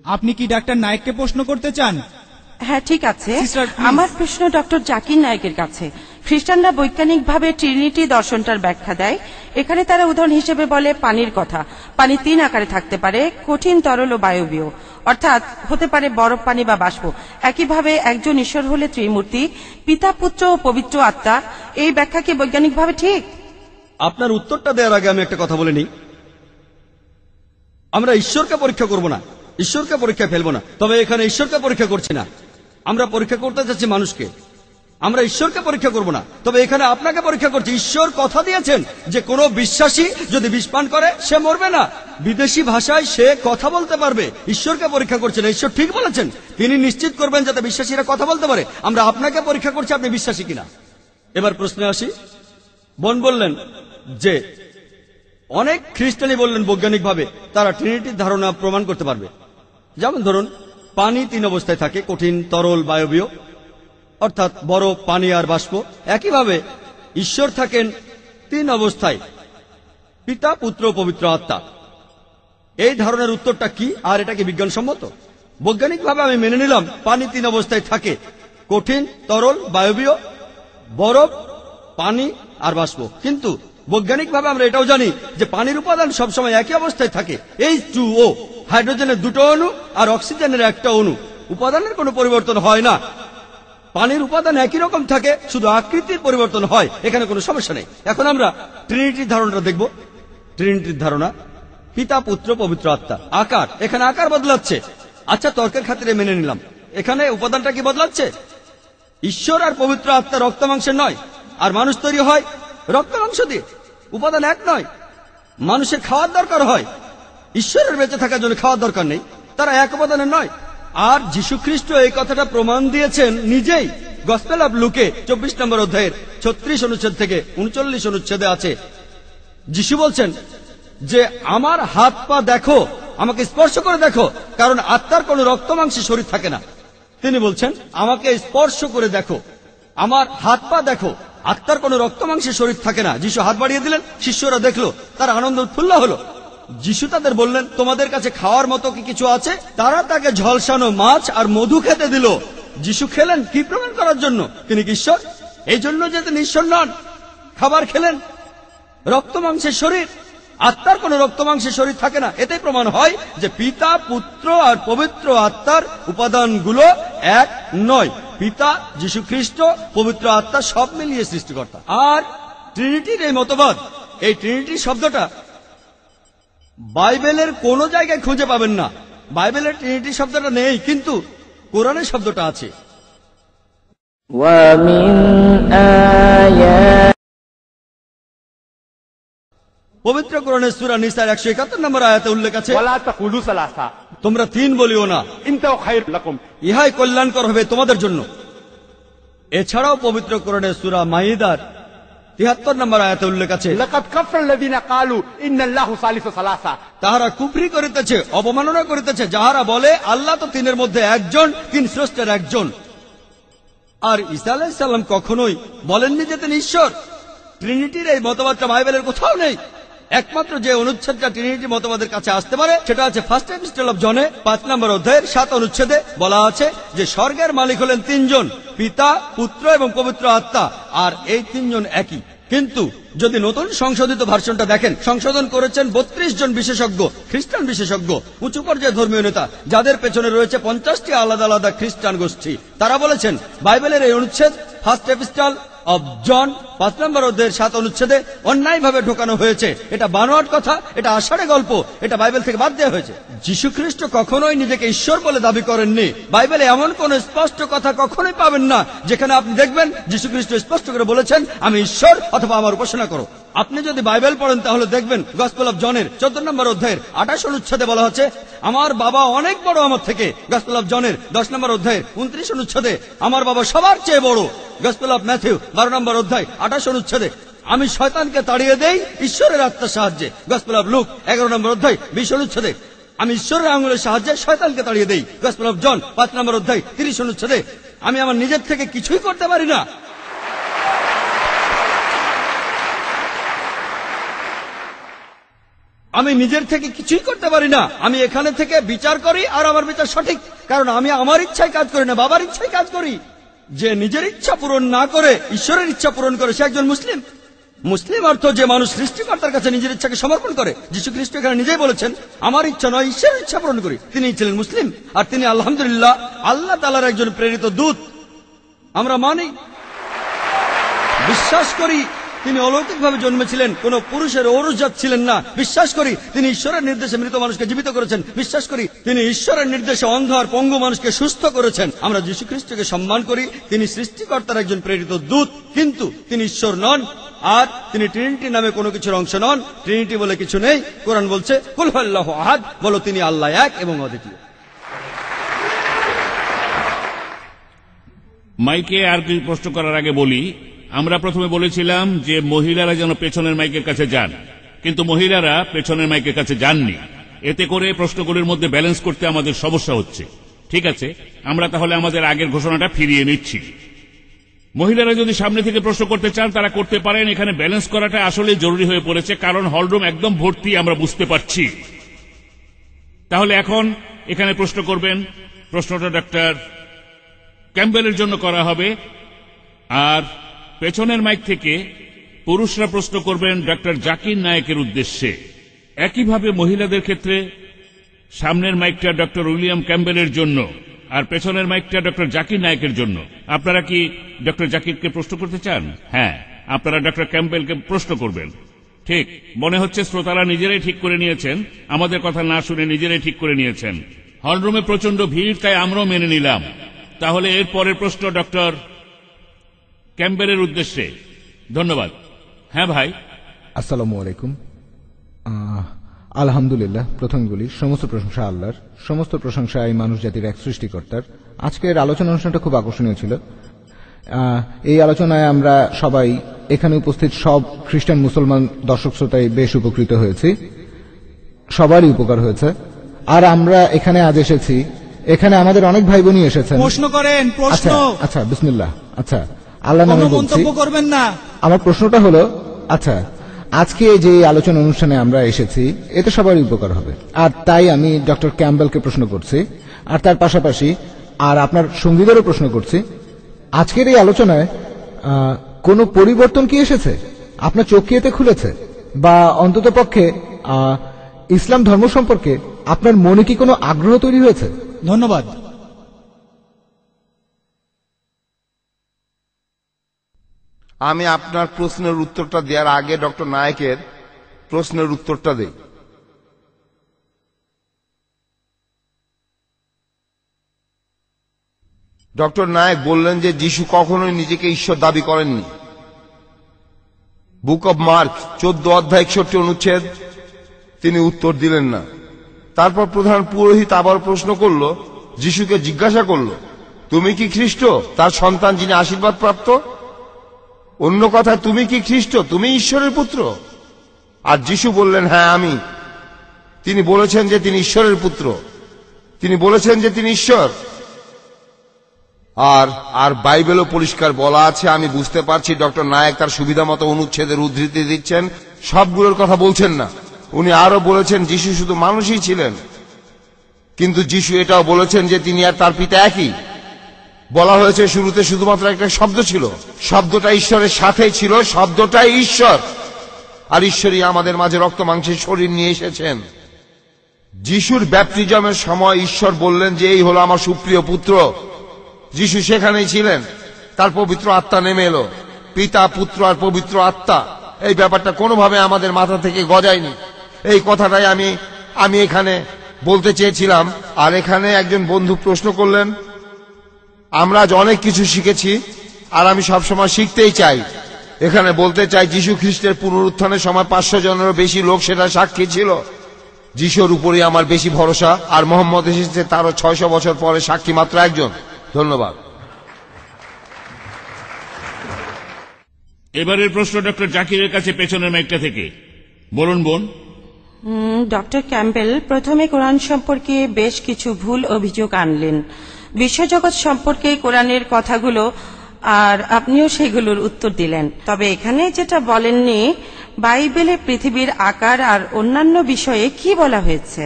আপনি কি ডাক্তার নায়েককে প্রশ্ন করতে চান? হ্যাঁ, ঠিক আছে। Sister, please. আমার প্রশ্ন ডক্টর জাকির নায়েকের কাছে। খ্রিস্টানরা বৈজ্ঞানিকভাবে ট্রিনিটি দর্শনটার ব্যাখ্যা দেয়। এখানে তারা উদাহরণ হিসেবে বলে পানির কথা। পানি 3 আকারে থাকতে পারে, কঠিন, তরল ও বায়বীয়, অর্থাৎ হতে পারে বরফ, পানি বা বাষ্প। একইভাবে একজন ঈশ্বর হলে ত্রিমূর্তি, পিতা, পুত্র ও পবিত্র আত্মা। এই ব্যাখ্যা কি বৈজ্ঞানিকভাবে ঠিক? আপনার উত্তরটা দেওয়ার আগে আমি একটা কথা বলে নিই। আমরা ঈশ্বরকে পরীক্ষা করব না, ঈশ্বরকে পরীক্ষা ফেলবো না। তবে এখানে ঈশ্বরকে পরীক্ষা করছি না, আমরা পরীক্ষা করতে চাচ্ছি মানুষকে। আমরা ঈশ্বরকে পরীক্ষা করব না, তবে এখানে আপনাকে পরীক্ষা করছি। ঈশ্বর কথা দিয়েছেন যে কোনো বিশ্বাসী যদি বিষ পান করে সে মরবে না, বিদেশি ভাষায় সে কথা বলতে পারবে। ঈশ্বরকে পরীক্ষা করছেন, ঈশ্বর ঠিক বলেছেন, তিনি নিশ্চিত করবেন যাতে বিশ্বাসীরা কথা বলতে পারে। আমরা আপনাকে পরীক্ষা করছি আপনি বিশ্বাসী কিনা। এবার প্রশ্নে আসি। বোন বললেন যে অনেক খ্রিস্টানি বললেন বৈজ্ঞানিকভাবে তারা ট্রিনিটির ধারণা প্রমাণ করতে পারবে। যেমন ধরুন, পানি 3 অবস্থায় থাকে, কঠিন, তরল, বায়বীয়, অর্থাৎ বরফ, পানি আর বাষ্প। একইভাবে ঈশ্বর থাকেন 3 অবস্থায়, পিতা, পুত্র, পবিত্র আত্মা। এই ধারণার উত্তরটা কি, আর এটা কি বিজ্ঞানসম্মত? বৈজ্ঞানিকভাবে আমি মেনে নিলাম পানি 3 অবস্থায় থাকে, কঠিন, তরল, বায়বীয়, বরফ, পানি আর বাষ্প। কিন্তু বৈজ্ঞানিকভাবে আমরা এটাও জানি যে পানির উপাদান সবসময় একই অবস্থায় থাকে, H2O, হাইড্রোজেনের 2টো অণু আর অক্সিজেনের 1টা অণু। উপাদানের কোনো পরিবর্তন হয় না, পানির উপাদান একই রকম থাকে, শুধু আকৃতির পরিবর্তন হয়। এখানে কোনো সমস্যা নেই। এখন আমরা ট্রিনিটির ধারণাটা দেখব। ট্রিনিটির ধারণা, পিতা, পুত্র, পবিত্র আত্মা। আকার, এখানে আকার বদলাচ্ছে। আচ্ছা, তর্কের খাতিরে মেনে নিলাম। এখানে উপাদানটা কি বদলাচ্ছে? ঈশ্বর আর পবিত্র আত্মা রক্ত মাংসের নয়, আর মানুষ তৈরি হয় রক্ত মাংস দিয়ে। উপাদান এক নয়। মানুষের খাওয়ার দরকার হয়, ঈশ্বরের বেঁচে থাকার জন্য খাওয়ার দরকার নেই। তারা এক উপাদানের নয়। আর যীশু খ্রিস্ট এই কথাটা প্রমাণ দিয়েছেন নিজেই। গসপেল অব লুকে 24 নম্বর অধ্যায়ের 36 অনুচ্ছেদ থেকে 39 অনুচ্ছেদে আছে, যীশু বলছেন যে আমার হাত পা দেখো, আমাকে স্পর্শ করে দেখো, কারণ আত্মার কোন রক্ত মাংসে শরীর থাকে না। তিনি বলছেন আমাকে স্পর্শ করে দেখো, আমার হাত পা দেখো, আত্মার কোন রক্ত মাংসে শরীর থাকে না। যিশু হাত বাড়িয়ে দিলেন, শিষ্যরা দেখলো, তার আনন্দ উৎফুল্ল হলো। যিশু তাদের বললেন তোমাদের কাছে খাওয়ার মতো কি কিছু আছে? তারা তাকে ঝলসানো মাছ আর মধু খেতে দিল। যিশু খেলেন কি প্রমাণ করার জন্য? তিনি কি ঈশ্বর? এই জন্য যে তিনি ঈশ্বর নন। খাবার খেলেন, রক্ত মাংসের শরীর, আত্মার কোন রক্ত মাংসের শরীর থাকে না। এতেই প্রমাণ হয় যে পিতা, পুত্র আর পবিত্র আত্মার উপাদানগুলো এক নয়। পিতা, যীশু খ্রিস্ট, পবিত্র আত্মা সব মিলিয়ে সৃষ্টিকর্তা। আর ট্রিনিটির এই মতবাদ, এই ট্রিনিটি শব্দটা বাইবেলের কোন জায়গায় খুঁজে পাবেন না। বাইবেলের ট্রিনিটি শব্দটা নেই, কিন্তু কোরআনের শব্দটা আছে। পবিত্র কোরআনের সূরা নিসার 171 নম্বর আয়াতে উল্লেখ আছে, তোমরা তিন বলিও না, ইহাই কল্যাণকর হবে তোমাদের জন্য। এছাড়াও পবিত্র কোরআনের সূরা মাইদার 73 নম্বর আয়াতে উল্লেখ আছে, তাহারা কুফরি করিতেছে, অবমাননা করিতেছে, যাহারা বলে আল্লাহ তো তিনের মধ্যে একজন, তিন স্রষ্টার একজন। আর ঈসা আলাইহিস সালাম কখনোই বলেননি যে তিনি ঈশ্বর। ট্রিনিটির এই মতবাদটা বাইবেলের কোথাও নেই। একমাত্র যে অনুচ্ছেদটা ট্রিনিটি মতবাদের কাছে আসতে পারে সেটা আছে ফার্স্ট এপিস্টল অফ জনে 5 নম্বর অধ্যায়ের 7 অনুচ্ছেদে বলা আছে যে স্বর্গের মালিক হলেন তিনজন, পিতা, পুত্র এবং পবিত্র আত্মা, আর এই তিনজন একই। কিন্তু যদি নতুন সংশোধিত ভার্সনটা দেখেন, সংশোধন করেছেন 32 জন বিশেষজ্ঞ, খ্রিস্টান বিশেষজ্ঞ, উঁচু পর্যায়ের ধর্মীয় নেতা, যাদের পেছনে রয়েছে 50টি আলাদা আলাদা খ্রিস্টান গোষ্ঠী। তারা বলেছেন বাইবেলের এই অনুচ্ছেদ ফার্স্ট এপিস্টল অব জন 5 নম্বর অধ্যায়ের 7 অনুচ্ছেদে অন্যায়ভাবে ঢোকানো হয়েছে। এটা বানোয়াট কথা, এটা আষাঢ়ে গল্প, এটা বাইবেল থেকে বাদ দেওয়া হয়েছে। যীশু খ্রিস্ট কখনোই নিজেকে ঈশ্বর বলে দাবি করেননি। বাইবেলে এমন কোন স্পষ্ট কথা কখনোই পাবেন না যেখানে আপনি দেখবেন যীশু খ্রিস্ট স্পষ্ট করে বলেছেন আমি ঈশ্বর অথবা আমার উপাসনা করো। আপনি যদি বাইবেল পড়েন তাহলে দেখবেন গসপেল অফ জনের 14 নম্বর অধ্যায়ের 28 অনুচ্ছেদে বলা হচ্ছে আমার বাবা অনেক বড় আমার থেকে। গসপেল অফ জনের 10 নম্বর অধ্যায়ের 29 অনুচ্ছেদে আমার বাবা সবার চেয়ে বড়। গসপেল অফ ম্যাথিউ 12 নম্বর অধ্যায় 28 অনুচ্ছেদে আমি শয়তানকে তাড়িয়ে দেই ঈশ্বরের আত্মার সাহায্যে। গসপেল অফ লুক 11 নম্বর অধ্যায় 20 অনুচ্ছেদে আমি ঈশ্বরের আঙুলের সাহায্যে শয়তানকে তাড়িয়ে দেই। গসপেল অফ জন 5 নম্বর অধ্যায় 30 অনুচ্ছেদে আমি আমার নিজের থেকে কিছুই করতে পারি না। আমি নিজের থেকে কিছুই করতে পারি না। আমি এখানে থেকে বিচার করি, আর আমার বিচার সঠিক, কারণ আমি আমার ইচ্ছায় কাজ করি না, বাবার ইচ্ছায় কাজ করি। যে নিজের ইচ্ছা পূরণ না করে ঈশ্বরের ইচ্ছা পূরণ করে সে একজন মুসলিম। মুসলিম অর্থ যে মানুষ সৃষ্টিকর্তার কাছে নিজের ইচ্ছাকে সমর্পণ করে। যীশু খ্রিস্ট এখানে নিজেই বলেছেন আমার ইচ্ছা নয়, ঈশ্বরের ইচ্ছা পূরণ করি। তিনি ছিলেন মুসলিম, আর তিনি আলহামদুলিল্লাহ আল্লাহ তাআলার একজন প্রেরিত দূত। আমরা মানি, বিশ্বাস করি তিনি অলৌকিকভাবে জন্মেছিলেন, কোন পুরুষের ঔরসজাত ছিলেন না। বিশ্বাস করি তিনি ঈশ্বরের নির্দেশে মৃত মানুষকে জীবিত করেছেন। বিশ্বাস করি তিনি ঈশ্বরের নির্দেশে অন্ধ আর পঙ্গু মানুষকে সুস্থ করেছেন। আমরা যীশু খ্রিস্টকে সম্মান করি, তিনি সৃষ্টিকর্তার একজন প্রেরিত দূত, কিন্তু তিনি ঈশ্বর নন। আর তিনি ট্রিনিটি নামে কোনো কিছুর অংশ নন। ট্রিনিটি বলে কিছু নেই। কোরআন বলছে কুল হুয়াল্লাহু আহাদ, বলো তিনি আল্লাহ এক এবং অদ্বিতীয়। মাইকে আর কি প্রশ্ন করার আগে বলি, আমরা প্রথমে বলেছিলাম যে মহিলারা যেন পেছনের মাইকের কাছে যান, কিন্তু মহিলারা পেছনের মাইকের কাছে যাননি। এতে করে প্রশ্নগুলির মধ্যে ব্যালেন্স করতে আমাদের সমস্যা হচ্ছে। ঠিক আছে, আমরা তাহলে আমাদের আগের ঘোষণাটা ফিরিয়ে নিচ্ছি। মহিলারা যদি সামনে থেকে প্রশ্ন করতে চান তারা করতে পারেন। এখানে ব্যালেন্স করাটা আসলে জরুরি হয়ে পড়েছে, কারণ হলরুম একদম ভর্তি, আমরা বুঝতে পারছি। তাহলে এখন এখানে প্রশ্ন করবেন, প্রশ্নটা ডক্টর ক্যাম্বেলের জন্য করা হবে, আর পেছনের মাইক থেকে পুরুষরা প্রশ্ন করবেন ডক্টর জাকির নায়েকের উদ্দেশ্যে। একইভাবে মহিলাদের ক্ষেত্রে সামনের মাইকটা ডক্টর উইলিয়াম ক্যাম্বেলের জন্য, আর পেছনের মাইকটা ডক্টর জাকির নায়েকের জন্য। আপনারা কি ডক্টর জাকিরকে প্রশ্ন করতে চান? হ্যাঁ, আপনারা ডক্টর ক্যাম্বেলকে প্রশ্ন করবেন। ঠিক, মনে হচ্ছে শ্রোতারা নিজেরাই ঠিক করে নিয়েছেন, আমাদের কথা না শুনে নিজেরাই ঠিক করে নিয়েছেন। হলরুমে প্রচন্ড ভিড়, তাই আমরাও মেনে নিলাম। তাহলে এর পরের প্রশ্ন ডক্টর ক্যাম্বেলের উদ্দেশ্যে। ধন্যবাদ। হ্যাঁ ভাই। আসসালামু আলাইকুম। আলহামদুলিল্লাহ, প্রথম বলি সমস্ত প্রশংসা আল্লাহর, সমস্ত প্রশংসা এই মানুষ জাতির এক সৃষ্টিকর্তার। আজকের আলোচনা অনুষ্ঠানটা খুব আকর্ষণীয় ছিল। এই আলোচনায় আমরা সবাই এখানে উপস্থিত সব খ্রিস্টান মুসলমান দর্শক শ্রোতায় বেশ উপকৃত হয়েছি, সবারই উপকার হয়েছে। আর আমরা এখানে আজ এসেছি, এখানে আমাদের অনেক ভাই বোনই এসেছেন। প্রশ্ন করেন, প্রশ্ন। আচ্ছা বিসমিল্লাহ। আচ্ছা, আল্লাহ নামে বলছি। মন্তব্য করবেন না। আমার প্রশ্নটা হলো, আচ্ছা আজকে যে আলোচনা অনুষ্ঠানে আমরা এসেছি এতে সবারই উপকার হবে, আর তাই আমি ডক্টর ক্যাম্বেলকে প্রশ্ন করছি, আর তার পাশাপাশি আর আপনার সঙ্গীদেরও প্রশ্ন করছি, আজকের এই আলোচনায় কোনো পরিবর্তন কি এসেছে? আপনার চোখ কি এতে খুলেছে? বা অন্তত পক্ষে ইসলাম ধর্ম সম্পর্কে আপনার মনে কি কোনো আগ্রহ তৈরি হয়েছে? ধন্যবাদ। আমি আপনার প্রশ্নের উত্তরটা দেওয়ার আগে ডক্টর নায়েকের প্রশ্নের উত্তরটা দেই। ডক্টর নায়েক বললেন যে যিশু কখনোই নিজেকে ঈশ্বর দাবি করেননি। বুক অব মার্ক 14 অধ্যায় 61 অনুচ্ছেদ তিনি উত্তর দিলেন না। তারপর প্রধান পুরোহিত আবার প্রশ্ন করল, যিশুকে জিজ্ঞাসা করল, তুমি কি খ্রিস্ট, তার সন্তান যিনি আশীর্বাদ প্রাপ্ত? অন্য কথায়, তুমি কি খ্রিস্ট, তুমি ঈশ্বরের পুত্র? আর যিশু বললেন, হ্যাঁ আমি। তিনি বলেছেন যে তিনি ঈশ্বরের পুত্র, তিনি বলেছেন যে তিনি ঈশ্বর। আর বাইবেলও পরিষ্কার বলা আছে। আমি বুঝতে পারছি ডক্টর নায়েক তার সুবিধা মতো অনুচ্ছেদের উদ্ধৃতি দিচ্ছেন, সবগুলোর কথা বলছেন না। উনি আরো বলেছেন যিশু শুধু মানুষই ছিলেন, কিন্তু যিশু এটাও বলেছেন যে তিনি আর তার পিতা একই। বলা হয়েছে শুরুতে শুধুমাত্র একটা শব্দ ছিল, শব্দটা ঈশ্বরের সাথেই ছিল, শব্দটাই ঈশ্বর। আর ঈশ্বরই আমাদের মাঝে রক্ত মাংসের শরীর নিয়ে এসেছেন। যিশুর ব্যাপটিজমের সময় ঈশ্বর বললেন যে এই হলো আমার সুপ্রিয় পুত্র। যিশু সেখানেই ছিলেন, তার পবিত্র আত্মা নেমে এলো। পিতা, পুত্র আর পবিত্র আত্মা, এই ব্যাপারটা কোনোভাবে আমাদের মাথা থেকে গজায়নি। এই কথাটাই আমি এখানে বলতে চেয়েছিলাম। আর এখানে একজন বন্ধু প্রশ্ন করলেন, আমরা আজ অনেক কিছু শিখেছি, আর আমি সবসময় শিখতেই চাই। এখানে বলতে চাই, যিশু খ্রিস্টের পুনরুত্থানের সময় 500 জনেরও বেশি লোক সেটা সাক্ষী ছিল। যিশুর উপরই আমার বেশি ভরসা, আর মোহাম্মদ এসেছে তারও 600 বছর পরে, সাক্ষী মাত্র একজন। ধন্যবাদ। এবারের প্রশ্ন ডক্টর জাকিরের কাছে, পেছনের মাইকটা থেকে। বলুন বোন। ডক্টর ক্যাম্বেল প্রথমে কোরআন সম্পর্কে বেশ কিছু ভুল অভিযোগ আনলেন, বিশ্বজগৎ সম্পর্কে কোরআনের কথাগুলো, আর আপনিও সেগুলোর উত্তর দিলেন। তবে এখানে যেটা বলেননি, বাইবেলে পৃথিবীর আকার আর অন্যান্য বিষয়ে কি বলা হয়েছে?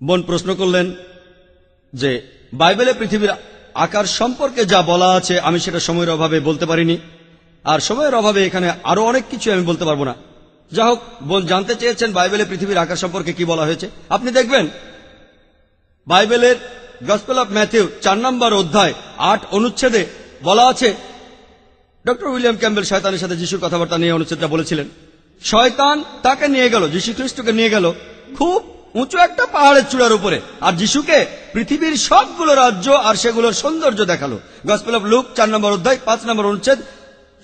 বোন প্রশ্ন করলেন যে বাইবেলে পৃথিবীর আকার সম্পর্কে যা বলা আছে আমি সেটা সময়ের অভাবে বলতে পারিনি, আর সময়ের অভাবে এখানে আরো অনেক কিছু আমি বলতে পারবো না। যা হোক, বোন জানতে চেয়েছেন বাইবেলে পৃথিবীর আকার সম্পর্কে কি বলা হয়েছে। আপনি দেখবেন বাইবেলের গসপেল অফ ম্যাথিউ 4 নম্বর অধ্যায় 8 অনুচ্ছেদে বলা আছে, ডক্টর উইলিয়াম ক্যাম্বেল শয়তানের সাথে যিশুর কথাবার্তা নিয়ে অনুচ্ছেদটা বলেছিলেন। শয়তান তাকে নিয়ে গেল, যিশু খ্রিস্টকে নিয়ে গেল খুব উঁচু একটা পাহাড়ের চূড়ার উপরে, আর যিশুকে পৃথিবীর সবগুলো রাজ্য আর সেগুলোর সৌন্দর্য দেখালো। গসপেল অফ লুক 4 নম্বর অধ্যায় 5 নম্বর অনুচ্ছেদ,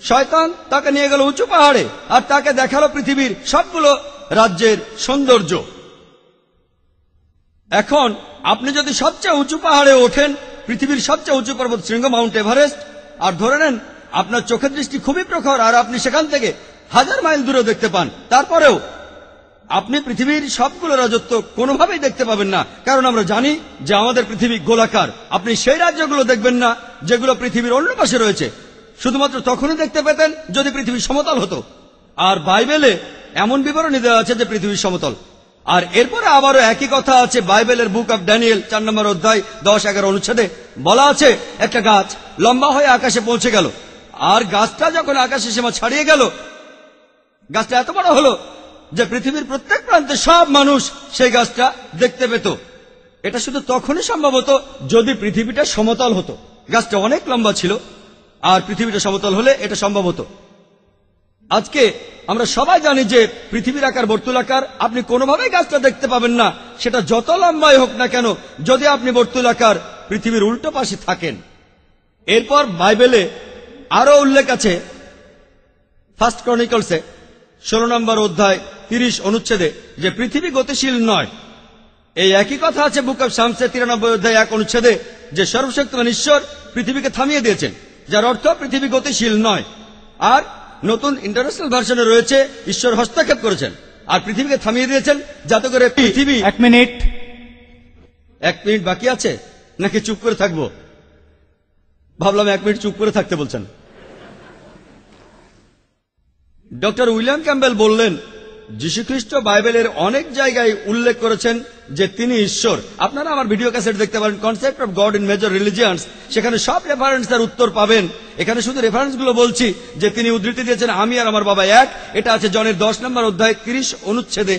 শয়তান তাকে নিয়ে গেল উঁচু পাহাড়ে, আর তাকে দেখালো পৃথিবীর সবগুলো রাজ্যের সৌন্দর্য। এখন আপনি যদি সবচেয়ে উঁচু পাহাড়ে ওঠেন, পৃথিবীর সবচেয়ে উঁচু পর্বত শৃঙ্গ মাউন্ট এভারেস্ট, আর ধরে নেন আপনার চোখের দৃষ্টি খুবই প্রখর, আর আপনি সেখান থেকে 1000 মাইল দূরে দেখতে পান, তারপরেও আপনি পৃথিবীর সবগুলো রাজত্ব কোনোভাবেই দেখতে পাবেন না, কারণ আমরা জানি যে আমাদের পৃথিবী গোলাকার। আপনি সেই রাজ্যগুলো দেখবেন না যেগুলো পৃথিবীর অন্য পাশে রয়েছে, শুধুমাত্র তখনই দেখতে পেতেন যদি পৃথিবী সমতল হতো। আর বাইবেলে এমন বিবরণী দেওয়া আছে যে পৃথিবী সমতল। আর এরপরে আবারও একই কথা আছে বাইবেলের বুক অব ড্যানিয়েল 4 নম্বর অধ্যায় 10-11 অনুচ্ছেদে বলা আছে, একটা গাছ লম্বা হয়ে আকাশে পৌঁছে গেল, আর গাছটা যখন আকাশে সীমা ছাড়িয়ে গেল, গাছটা এত বড় হলো যে পৃথিবীর প্রত্যেক প্রান্তে সব মানুষ সেই গাছটা দেখতে পেত। এটা শুধু তখনই সম্ভব হতো যদি পৃথিবীটা সমতল হতো। গাছটা অনেক লম্বা ছিল, আর পৃথিবীটা সমতল হলে এটা সম্ভব হতো। আজকে আমরা সবাই জানি যে পৃথিবীর আকার বর্তুলাকার, আপনি কোনোভাবেই গাছটা দেখতে পাবেন না, সেটা যত লম্বাই হোক না কেন, যদি আপনি বর্তুলাকার পৃথিবীর উল্টো পাশে থাকেন। এরপর বাইবেলে আরো উল্লেখ আছে, ফার্স্ট ক্রনিকলসে 16 নম্বর অধ্যায় 30 অনুচ্ছেদে, যে পৃথিবী গতিশীল নয়। এই একই কথা আছে বুক অব শামসে 93 অধ্যায় 1 অনুচ্ছেদে, যে সর্বশক্তিমান ঈশ্বর পৃথিবীকে থামিয়ে দিয়েছেন, যার অর্থ পৃথিবী গতিশীল নয়। আর নতুন ইন্টারন্যাশনাল ভার্সনে রয়েছে ঈশ্বর হস্তক্ষেপ করেছেন আর পৃথিবীকে থামিয়ে দিয়েছেন, যাতে করে পৃথিবী। 1 মিনিট। 1 মিনিট বাকি আছে নাকি চুপ করে থাকবো? ভাবলাম 1 মিনিট চুপ করে থাকতে বলছেন। ডক্টর উইলিয়াম ক্যাম্বেল বললেন, যীশুখ্রিস্ট বাইবেলের অনেক জায়গায় উল্লেখ করেছেন যে তিনি ঈশ্বর। আপনারা আমার ভিডিও ক্যাসেট দেখতে পারেন, concept of God in major religions, সেখানে সব রেফারেন্সের উত্তর পাবেন। এখানে শুধু রেফারেন্সগুলো বলছি যে তিনি উদ্ধৃতি দিয়েছেন আমি আর আমার বাবা এক। এটা আছে জনের 10 নম্বর অধ্যায় 30 অনুচ্ছেদে।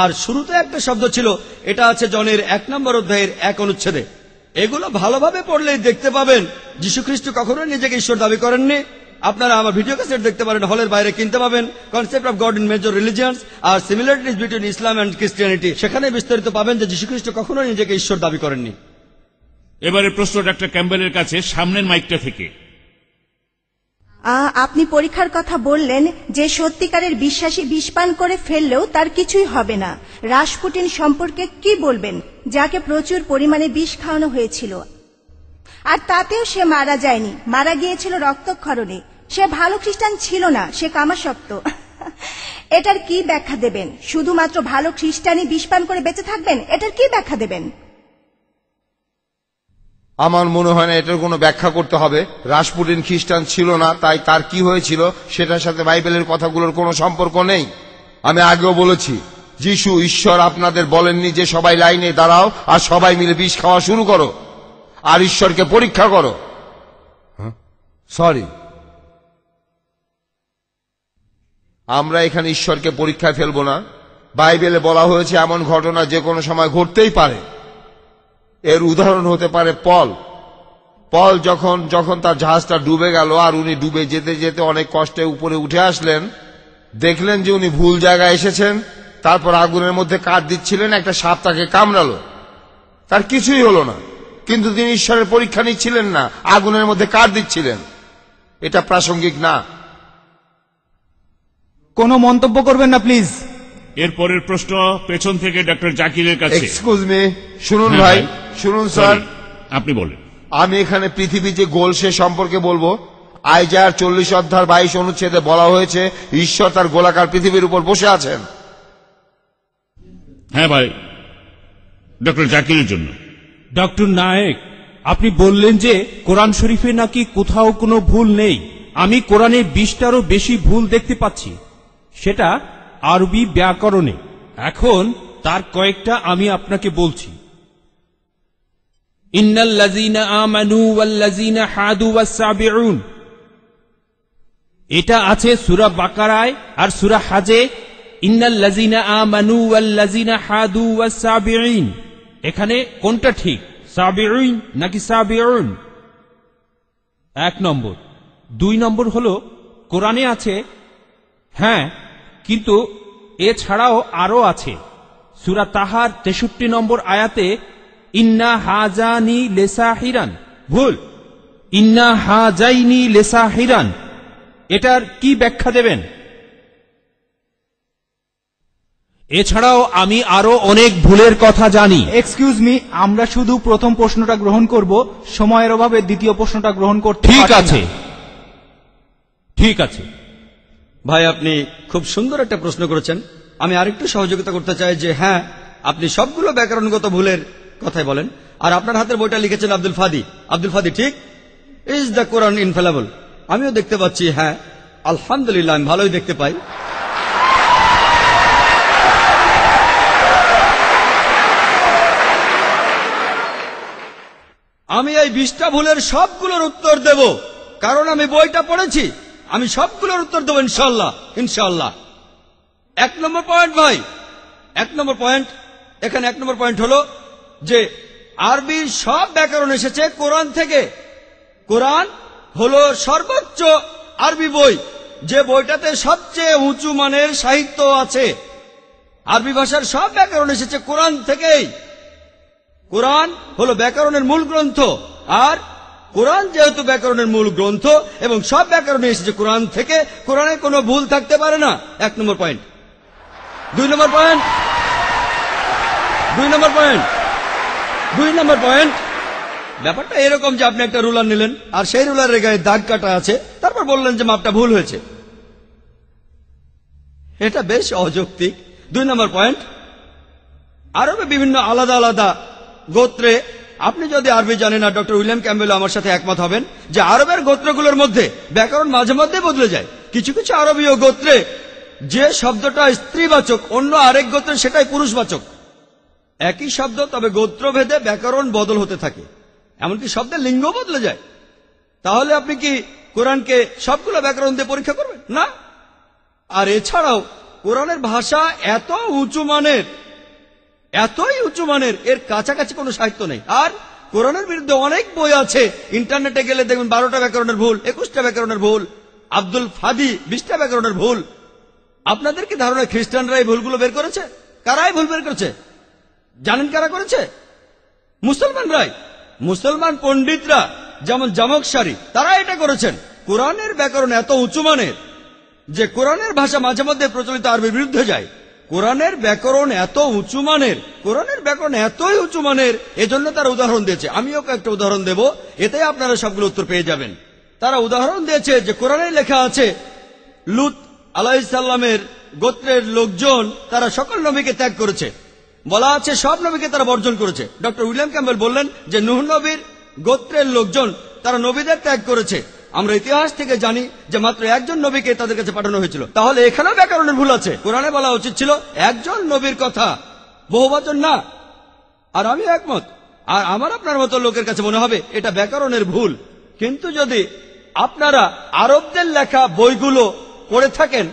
আর শুরুতে একটা শব্দ ছিল, এটা আছে জনের 1 নম্বর অধ্যায়ের 1 অনুচ্ছেদে। এগুলো ভালোভাবে পড়লেই দেখতে পাবেন যীশুখ্রিস্ট কখনোই নিজেকে ঈশ্বর দাবি করেননি। আপনারা আমার ভিডিও ক্যাসেট দেখতে পারেন, হলের বাইরে কিনতে পাবেন, concept of God in major religions আর similarities between Islam and Christianity. সেখানে বিস্তারিত পাবেন যে যীশুখ্রিস্ট কখনোই নিজেকে ঈশ্বর দাবি করেননি। এবারে প্রশ্ন ডক্টর ক্যাম্বেলের কাছে, সামনের মাইকটা থেকে। আপনি পরীক্ষার কথা বললেন যে সত্যিকারের বিশ্বাসী বিষপান করে ফেললেও তার কিছুই হবে না। রাসপুটিন সম্পর্কে কি বলবেন, যাকে প্রচুর পরিমাণে বিষ খাওয়ানো হয়েছিল আর তাতেও সে মারা যায়নি, মারা গিয়েছিল রক্তক্ষরণে। সে ভালো খ্রিস্টান ছিল না, সে কামাসক্ত। এটার কি ব্যাখ্যা দেবেন? শুধুমাত্র ভালো খ্রিস্টানই বিষপান করে বেঁচে থাকবেন, এটার কি ব্যাখ্যা দেবেন? আমার মনে হয় না এটার কোনো ব্যাখ্যা করতে হবে। রাসপুটিন খ্রিস্টান ছিল না, তাই তার কি হয়েছিল সেটার সাথে বাইবেলের কথাগুলোর কোনো সম্পর্ক নেই। আমি আগেও বলেছি, যিশু ঈশ্বর আপনাদের বলেননি যে সবাই লাইনে দাঁড়াও আর সবাই মিলে বিষ খাওয়া শুরু করো আর ঈশ্বরকে পরীক্ষা করো। সরি, আমরা এখানে ঈশ্বরকে পরীক্ষায় ফেলবো না। বাইবেলে বলা হয়েছে এমন ঘটনা যে কোনো সময় ঘটতেই পারে। এর উদাহরণ হতে পারে পল যখন তার জাহাজটা ডুবে গেল আর উনি ডুবে যেতে যেতে অনেক কষ্টে উপরে উঠে আসলেন, দেখলেন যে উনি ভুল জায়গায় এসেছেন। তারপর আগুনের মধ্যে কাঠ দিচ্ছিলেন, একটা সাপ তাকে কামড়ালো, তার কিছুই হলো না, কিন্তু তিনি ঈশ্বরের পরীক্ষা নিচ্ছিলেন না, আগুনের মধ্যে কাঠ দিচ্ছিলেন। এটা প্রাসঙ্গিক না। কোনো মন্তব্য করবেন না প্লিজ। এরপরের প্রশ্ন পেছন থেকে ডক্টর জাকিরের কাছে। এক্সকিউজ মি, শুনুন ভাই, শুনুন স্যার, আপনি বলেন। আমি এখানে পৃথিবী যে গোল সে সম্পর্কে বলবো। আইজার 40 অধ্যায় 22 অনুচ্ছেদে বলা হয়েছে ঈশ্বর তার গোলাকার পৃথিবীর উপর বসে আছেন। হ্যাঁ ভাই, ডক্টর জাকিরের জন্য। ডক্টর নায়েক, আপনি বললেন যে কোরআন শরীফে নাকি কোথাও কোনো ভুল নেই। আমি কোরআনে 20টারও বেশি ভুল দেখতে পাচ্ছি, সেটা আরবি ব্যাকরণে। এখন তার কয়েকটা আমি আপনাকে বলছি। ইন্নাল্লাযীনা আমানু ওয়াল্লাযীনা হাদু ওয়াস-সাবিউন, এটা আছে সূরা বাকারায় আর সূরা হাজে। ইন্নাল্লাযীনা আমানু ওয়াল্লাযীনা হাদু ওয়াস-সাবিউন, এখানে কোনটা ঠিক, সাবিউন নাকি সাবিউন? 1 নম্বর। 2 নম্বর হলো কোরআনে আছে, হ্যাঁ, কিন্তু এছাড়াও আরো আছে। সূরা তাহার 63 নম্বর আয়াতে ইন্না হাজানি লেসাহিরান, ভুল, ইন্না হাজাইনি লেসাহিরান। এটার কি ব্যাখ্যা দেবেন? এছাড়াও আমি আরো অনেক ভুলের কথা জানি। এক্সকিউজ মি, আমরা শুধু প্রথম প্রশ্নটা গ্রহণ করব, সময়ের অভাবে দ্বিতীয় প্রশ্নটা গ্রহণ করতে ঠিক পারছি না। আছে, ঠিক আছে। ভাই, আপনি খুব সুন্দর একটা প্রশ্ন করেছেন। আমি আরেকটু সহযোগিতা করতে চাই যে হ্যাঁ, আপনি সবগুলো ব্যাকরণগত ভুলের কথাই বলেন। আর আপনার হাতের বইটা লিখেছেন আব্দুল ফাদি। আব্দুল ফাদি ঠিক, ইজ দ্য কোরআন ইনফেলেবল? আমিও দেখতে পাচ্ছি, হ্যাঁ, আলহামদুলিল্লাহ, আমি ভালোই দেখতে পাই। আমি এই 20টা ভুলের সবগুলোর উত্তর দেব, কারণ আমি বইটা পড়েছি। আমি সবগুলোর উত্তর দেবো ইনশাল্লাহ, ইনশাল্লাহ। 1 নম্বর পয়েন্ট ভাই, 1 নম্বর পয়েন্ট, এখানে 1 নম্বর পয়েন্ট হলো যে আরবির সব ব্যাকরণ এসেছে কোরআন থেকে। কোরআন হলো সর্বোচ্চ আরবি বই। যে বইটাতে সবচেয়ে উঁচু মানের সাহিত্য আছে। আরবি ভাষার সব ব্যাকরণ এসেছে কোরআন থেকেই। কোরআন হলো ব্যাকরণের মূল গ্রন্থ, আর কোরআন যেহেতু ব্যাকরণের মূল গ্রন্থ এবং সব ব্যাকরণে এসেছে কোরআন থেকে, কোরআনে কোনো ভুল থাকতে পারে না। 1 নম্বর পয়েন্ট। 2 নম্বর পয়েন্ট, 2 নম্বর পয়েন্ট, 2 নম্বর পয়েন্ট। ব্যাপারটা এরকম যে আপনি একটা রুলার নিলেন আর সেই রুলারের গায়ে দাগ কাটা আছে, তারপর বললেন যে মাপটা ভুল হয়েছে। এটা বেশ অযৌক্তিক। 2 নম্বর পয়েন্ট, আরবে বিভিন্ন আলাদা আলাদা গোত্রে, আপনি যদি আরবি জানেন, আর ডক্টর উইলিয়াম ক্যাম্বেল আমার সাথে একমত হবেন যে আরবের গোত্রগুলোর মধ্যে ব্যাকরণ মাঝে মধ্যে বদলে যায়। কিছু কিছু আরবীয় গোত্রে যে শব্দটা স্ত্রীবাচক, অন্য আরেক গোত্রে সেটাই পুরুষবাচক। একই শব্দ, তবে গোত্রভেদে ব্যাকরণ বদল হতে থাকে, এমনকি শব্দের লিঙ্গ বদলে যায়। তাহলে আপনি কি কোরআনকে সবগুলো ব্যাকরণ দিয়ে পরীক্ষা করবেন? না। আর এছাড়াও কোরআনের ভাষা এত উঁচু মানের, এতই উঁচু মানের, এর কাছাকাছি কোনো সাহিত্য নেই। আর কোরআনের বিরুদ্ধে অনেক বই আছে, ইন্টারনেটে গেলে দেখবেন 12টা ব্যাকরণের ভুল, 21টা ব্যাকরণের ভুল, আব্দুল ফাদি 20টা ব্যাকরণের ভুল। আপনাদের কি ধারণা খ্রিস্টানরা এই ভুলগুলো বের করেছে? কারাই ভুল বের করেছে জানেন? কারা করেছে? মুসলমানরাই। মুসলমান পণ্ডিতরা, যেমন জামকশারি, তারা এটা করেছেন। কোরআনের ব্যাকরণ এত উঁচু মানের যে কোরআনের ভাষা মাঝে মধ্যে প্রচলিত আরবির বিরুদ্ধে যায়। কোরআনের ব্যাকরণ এত উঁচু মানের, কোরআনের ব্যাকরণ এতই উঁচু মানের, এজন্য তারা উদাহরণ দিয়েছে। আমিও কয়েকটা উদাহরণ দেব, এতে আপনারা সবগুলো উত্তর পেয়ে যাবেন। তারা উদাহরণ দিয়েছে যে কোরআনে লেখা আছে লূত আলাইহিসসালামের গোত্রের লোকজন তারা সকল নবীকে ত্যাগ করেছে। বলা আছে সব নবীকে তারা বর্জন করেছে। ডক্টর উইলিয়াম ক্যাম্বেল বললেন যে নূহ নবীর গোত্রের লোকজন তারা নবীদের ত্যাগ করেছে। আমরা ইতিহাস থেকে জানি যে মাত্র একজন নবীকে তাদের কাছে পাঠানো হয়েছিল। তাহলে এখানেও ব্যাকরণের ভুল আছে। কোরআনে বলা উচিত ছিল একজন নবীর কথা, বহুবচন না। আর আমি একমত, আর আমার আপনার মতো লোকের কাছে মনে হবে এটা ব্যাকরণের ভুল। কিন্তু যদি আপনারা আরবদের লেখা বইগুলো পড়ে থাকেন,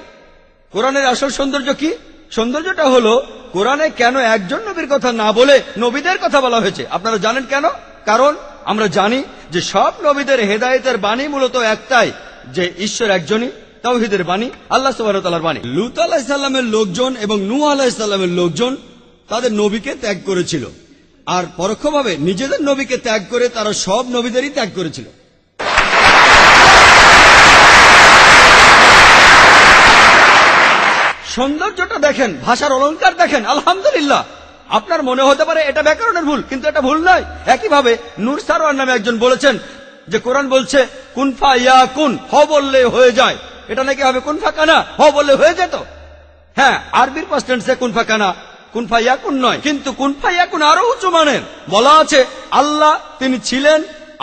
কোরআনের আসল সৌন্দর্য কি? সৌন্দর্যটা হলো কোরআনে কেন একজন নবীর কথা না বলে নবীদের কথা বলা হয়েছে। আপনারা জানেন কেন? কারণ আমরা জানি যে সব নবীদের হেদায়েতের বাণী মূলত একটাই, যে ঈশ্বর একজনই, তাওহীদের বাণী, আল্লাহ সুবহানাহু ওয়া তাআলার বাণী। লূত আলাইহিস সালামের লোকজন এবং নূহ আলাইহিস সালামের লোকজন তাদের নবীকে ত্যাগ করেছিল, আর পরোক্ষভাবে নিজেদের নবীকে ত্যাগ করে তারা সব নবীদেরই ত্যাগ করেছিল। সৌন্দর্যটা দেখেন, ভাষার অলংকার দেখেন, আলহামদুলিল্লাহ। আপনার মনে হতে পারে এটা ব্যাকরণের ভুল, কিন্তু এটা ভুল নয়। একইভাবে নূর সারওয়ার নামে একজন বলেছেন যে কোরআন বলছে কুন ফা ইয়াকুন, হ বললে হয়ে যায়। এটা নাকি হবে কুন ফা কানা, হ বললে হয়ে যেত। হ্যাঁ, আরবির পাস্ট টেন্সে কুন ফা কানা, কুন ফা ইয়াকুন নয়। কিন্তু কুন ফা ইয়াকুন আরো উঁচু মানের। বলা আছে আল্লাহ তিনি ছিলেন,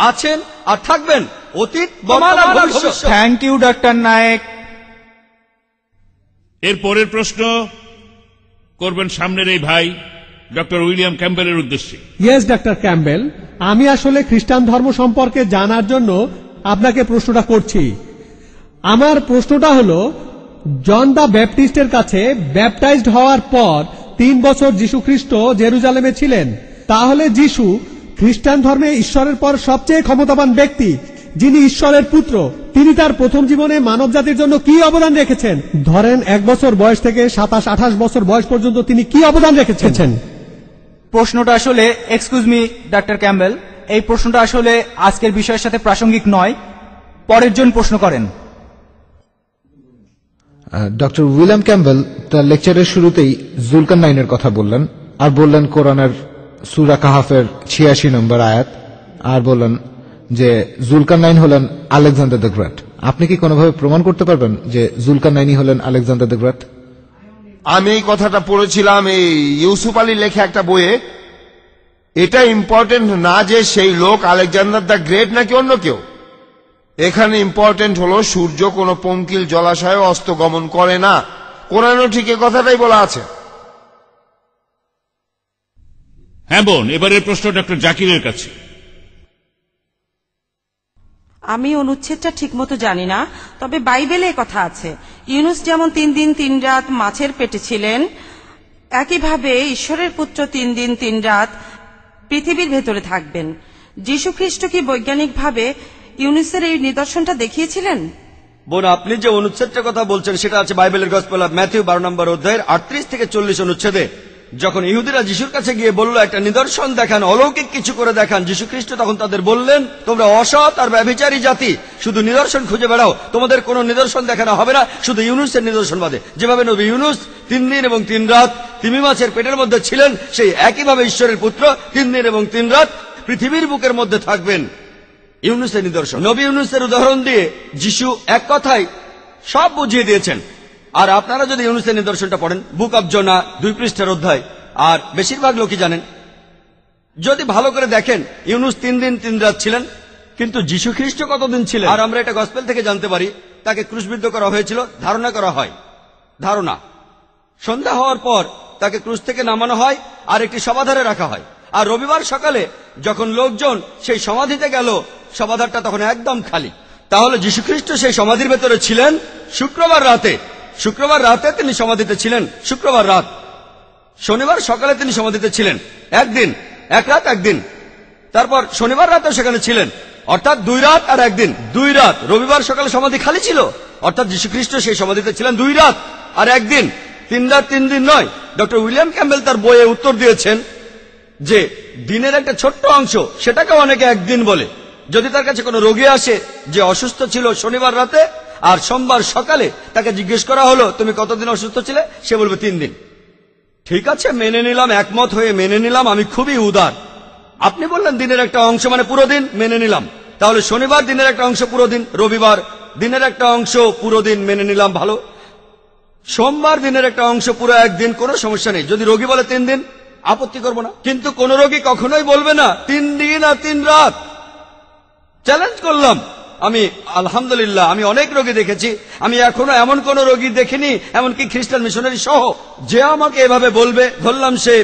আছেন আর থাকবেন, অতীত, বর্তমান আর ভবিষ্যৎ। Thank you doctor Naik. এর পরের প্রশ্ন করবেন সামনের এই ভাই ডক্টর উইলিয়াম ক্যাম্বেলের উদ্দেশ্যে। ইয়েস ডক্টর ক্যাম্বেল, আমি আসলে খ্রিস্টান ধর্ম সম্পর্কে জানার জন্য আপনাকে প্রশ্নটা করছি। আমার প্রশ্নটা হলো, জন দা ব্যাপটিস্টের কাছে ব্যাপটাইজড হওয়ার পর 3 বছর যীশু খ্রিস্ট জেরুজালেমে ছিলেন। তাহলে যীশু খ্রিস্টান ধর্মে ঈশ্বরের পর সবচেয়ে ক্ষমতাবান ব্যক্তি, যিনি ঈশ্বরের পুত্র, তিনি তার প্রথম জীবনে মানব জাতির জন্য কি অবদান রেখেছেন? ধরেন 1 বছর বয়স থেকে 27-28 বছর বয়স পর্যন্ত তিনি কি অবদান রেখেছেন? প্রশ্নটা আসলে, এক্সকিউজ মি ডক্টর ক্যাম্বেল, এই প্রশ্নটা আসলে আজকের বিষয়ের সাথে প্রাসঙ্গিক নয়। পরের জন প্রশ্ন করেন। ডক্টর উইলিয়াম ক্যাম্বেল তার লেকচারের শুরুতেই জুলকারনাইনের কথা বললেন, আর বললেন কোরআনের সূরা কাহাফের 86 নম্বর আয়াত, আর বললেন যে জুলকারনাইন হলেন আলেকজান্ডার দ্য গ্রেট। আপনি কি কোনোভাবে প্রমাণ করতে পারবেন যে জুলকারনাইনই হলেন আলেকজান্ডার দ্য গ্রেট? আমি এই কথাটা পড়েছিলাম এই ইউসুফ আলী লেখা একটা বইয়ে। এটা ইম্পর্টেন্ট না যে সেই লোক আলেকজান্ডার দ্য গ্রেট নাকি অন্য কেউ। এখানে ইম্পর্টেন্ট হলো সূর্য কোনো পঙ্কিল জলাশয়ে অস্ত গমন করে না। কোরআনেও ঠিক এই কথাটাই বলা আছে। হ্যাঁ বোন, এবারের প্রশ্ন ডক্টর জাকিরের কাছে। আমি অনুচ্ছেদটা ঠিক মতো জানি না, তবে বাইবেলে কথা আছে ইউনুস যেমন 3 দিন 3 রাত মাছের পেটে ছিলেন, একইভাবে ঈশ্বরের পুত্র 3 দিন 3 রাত পৃথিবীর ভেতরে থাকবেন। যীশু খ্রিস্ট কি বৈজ্ঞানিকভাবে ইউনুসের এই নিদর্শনটা দেখিয়েছিলেন? বোন, আপনি যে অনুচ্ছেদটার কথা বলছেন সেটা আছে বাইবেলের গসপেল অফ ম্যাথিউ 12 নম্বর অধ্যায়ের 38 থেকে 40 অনুচ্ছেদে। যখন ইহুদিরা যিশুর কাছে গিয়ে বলল একটা নিদর্শন দেখান, অলৌকিক কিছু করে দেখান, যীশু খ্রিস্ট তখন তাদের বললেন, তোমরা অসৎ আর ব্যভিচারী জাতি, শুধু নিদর্শন খুঁজে বেড়াও, তোমাদের কোনো নিদর্শন দেখানো হবে না, শুধু ইউনুসের নিদর্শন বাদে। যেভাবে নবী ইউনুস 3 দিন এবং 3 রাত তিমি মাছের পেটের মধ্যে ছিলেন, সেই একইভাবে ঈশ্বরের পুত্র 3 দিন এবং 3 রাত পৃথিবীর বুকের মধ্যে থাকবেন। ইউনুসের নিদর্শন, নবী ইউনুসের উদাহরণ দিয়ে যিশু এক কথায় সব বুঝিয়ে দিয়েছেন। আর আপনারা যদি ইউনুসের নিদর্শনটা পড়েন, বুক অব জোনা 2 পৃষ্ঠার অধ্যায়, আর বেশিরভাগ লোকই জানেন, যদি ভালো করে দেখেন ইউনুস 3 দিন 3 রাত ছিলেন, কিন্তু যীশু খ্রিস্ট কতদিন ছিলেন? আর আমরা এটা গসপেল থেকে জানতে পারি, তাকে ক্রুশবিদ্ধ করা হয়েছিল, ধারণা করা হয়, ধারণা সন্ধ্যা হওয়ার পর তাকে ক্রুশ থেকে নামানো হয় আর একটি সমাধারে রাখা হয়। আর রবিবার সকালে যখন লোকজন সেই সমাধিতে গেল, সমাধারটা তখন একদম খালি। তাহলে যীশু খ্রিস্ট সেই সমাধির ভেতরে ছিলেন শুক্রবার রাতে। শুক্রবার রাতে তিনি সমাধিতে ছিলেন, শুক্রবার রাত। শনিবার সকালে তিনি সমাধিতে ছিলেন, একদিন, এক রাত একদিন। তারপর শনিবার রাতেও সেখানে ছিলেন, অর্থাৎ 2 রাত আর একদিন, 2 রাত। রবিবার সকালে সমাধি খালি ছিল, অর্থাৎ যীশু খ্রিস্ট সেই সমাধিতে ছিলেন 2 রাত আর একদিন, 3 রাত 3 দিন নয়। ডক্টর উইলিয়াম ক্যাম্বেল তার বইয়ে উত্তর দিয়েছেন যে দিনের একটা ছোট্ট অংশ, সেটাকে অনেকে একদিন বলে। যদি তার কাছে কোনো রোগী আসে যে অসুস্থ ছিল শনিবার রাতে, আর সোমবার সকালে তাকে জিজ্ঞেস করা হলো তুমি কতদিন অসুস্থ ছিলে, সে বলবে 3 দিন। ঠিক আছে, মেনে নিলাম, একমত হয়ে মেনে নিলাম, আমি খুবই উদার। আপনি বললেন দিনের একটা অংশ মানে পুরো দিন, মেনে নিলাম। তাহলে শনিবার দিনের একটা অংশ পুরো দিন, রবিবার দিনের একটা অংশ পুরো দিন, মেনে নিলাম, ভালো। সোমবার দিনের একটা অংশ পুরো একদিন, কোনো সমস্যা নেই। যদি রোগী বলে 3 দিন, আপত্তি করবো না। কিন্তু কোন রোগী কখনোই বলবে না 3 দিন আর 3 রাত। চ্যালেঞ্জ করলাম আমি, আলহামদুলিল্লাহ, আমি অনেক রোগী দেখেছি, আমি এখনো এমন কোন রোগী দেখিনি, এমনকি খ্রিস্টান মিশনারি সহ, যে আমাকে এভাবে বলবে, ধরলাম সে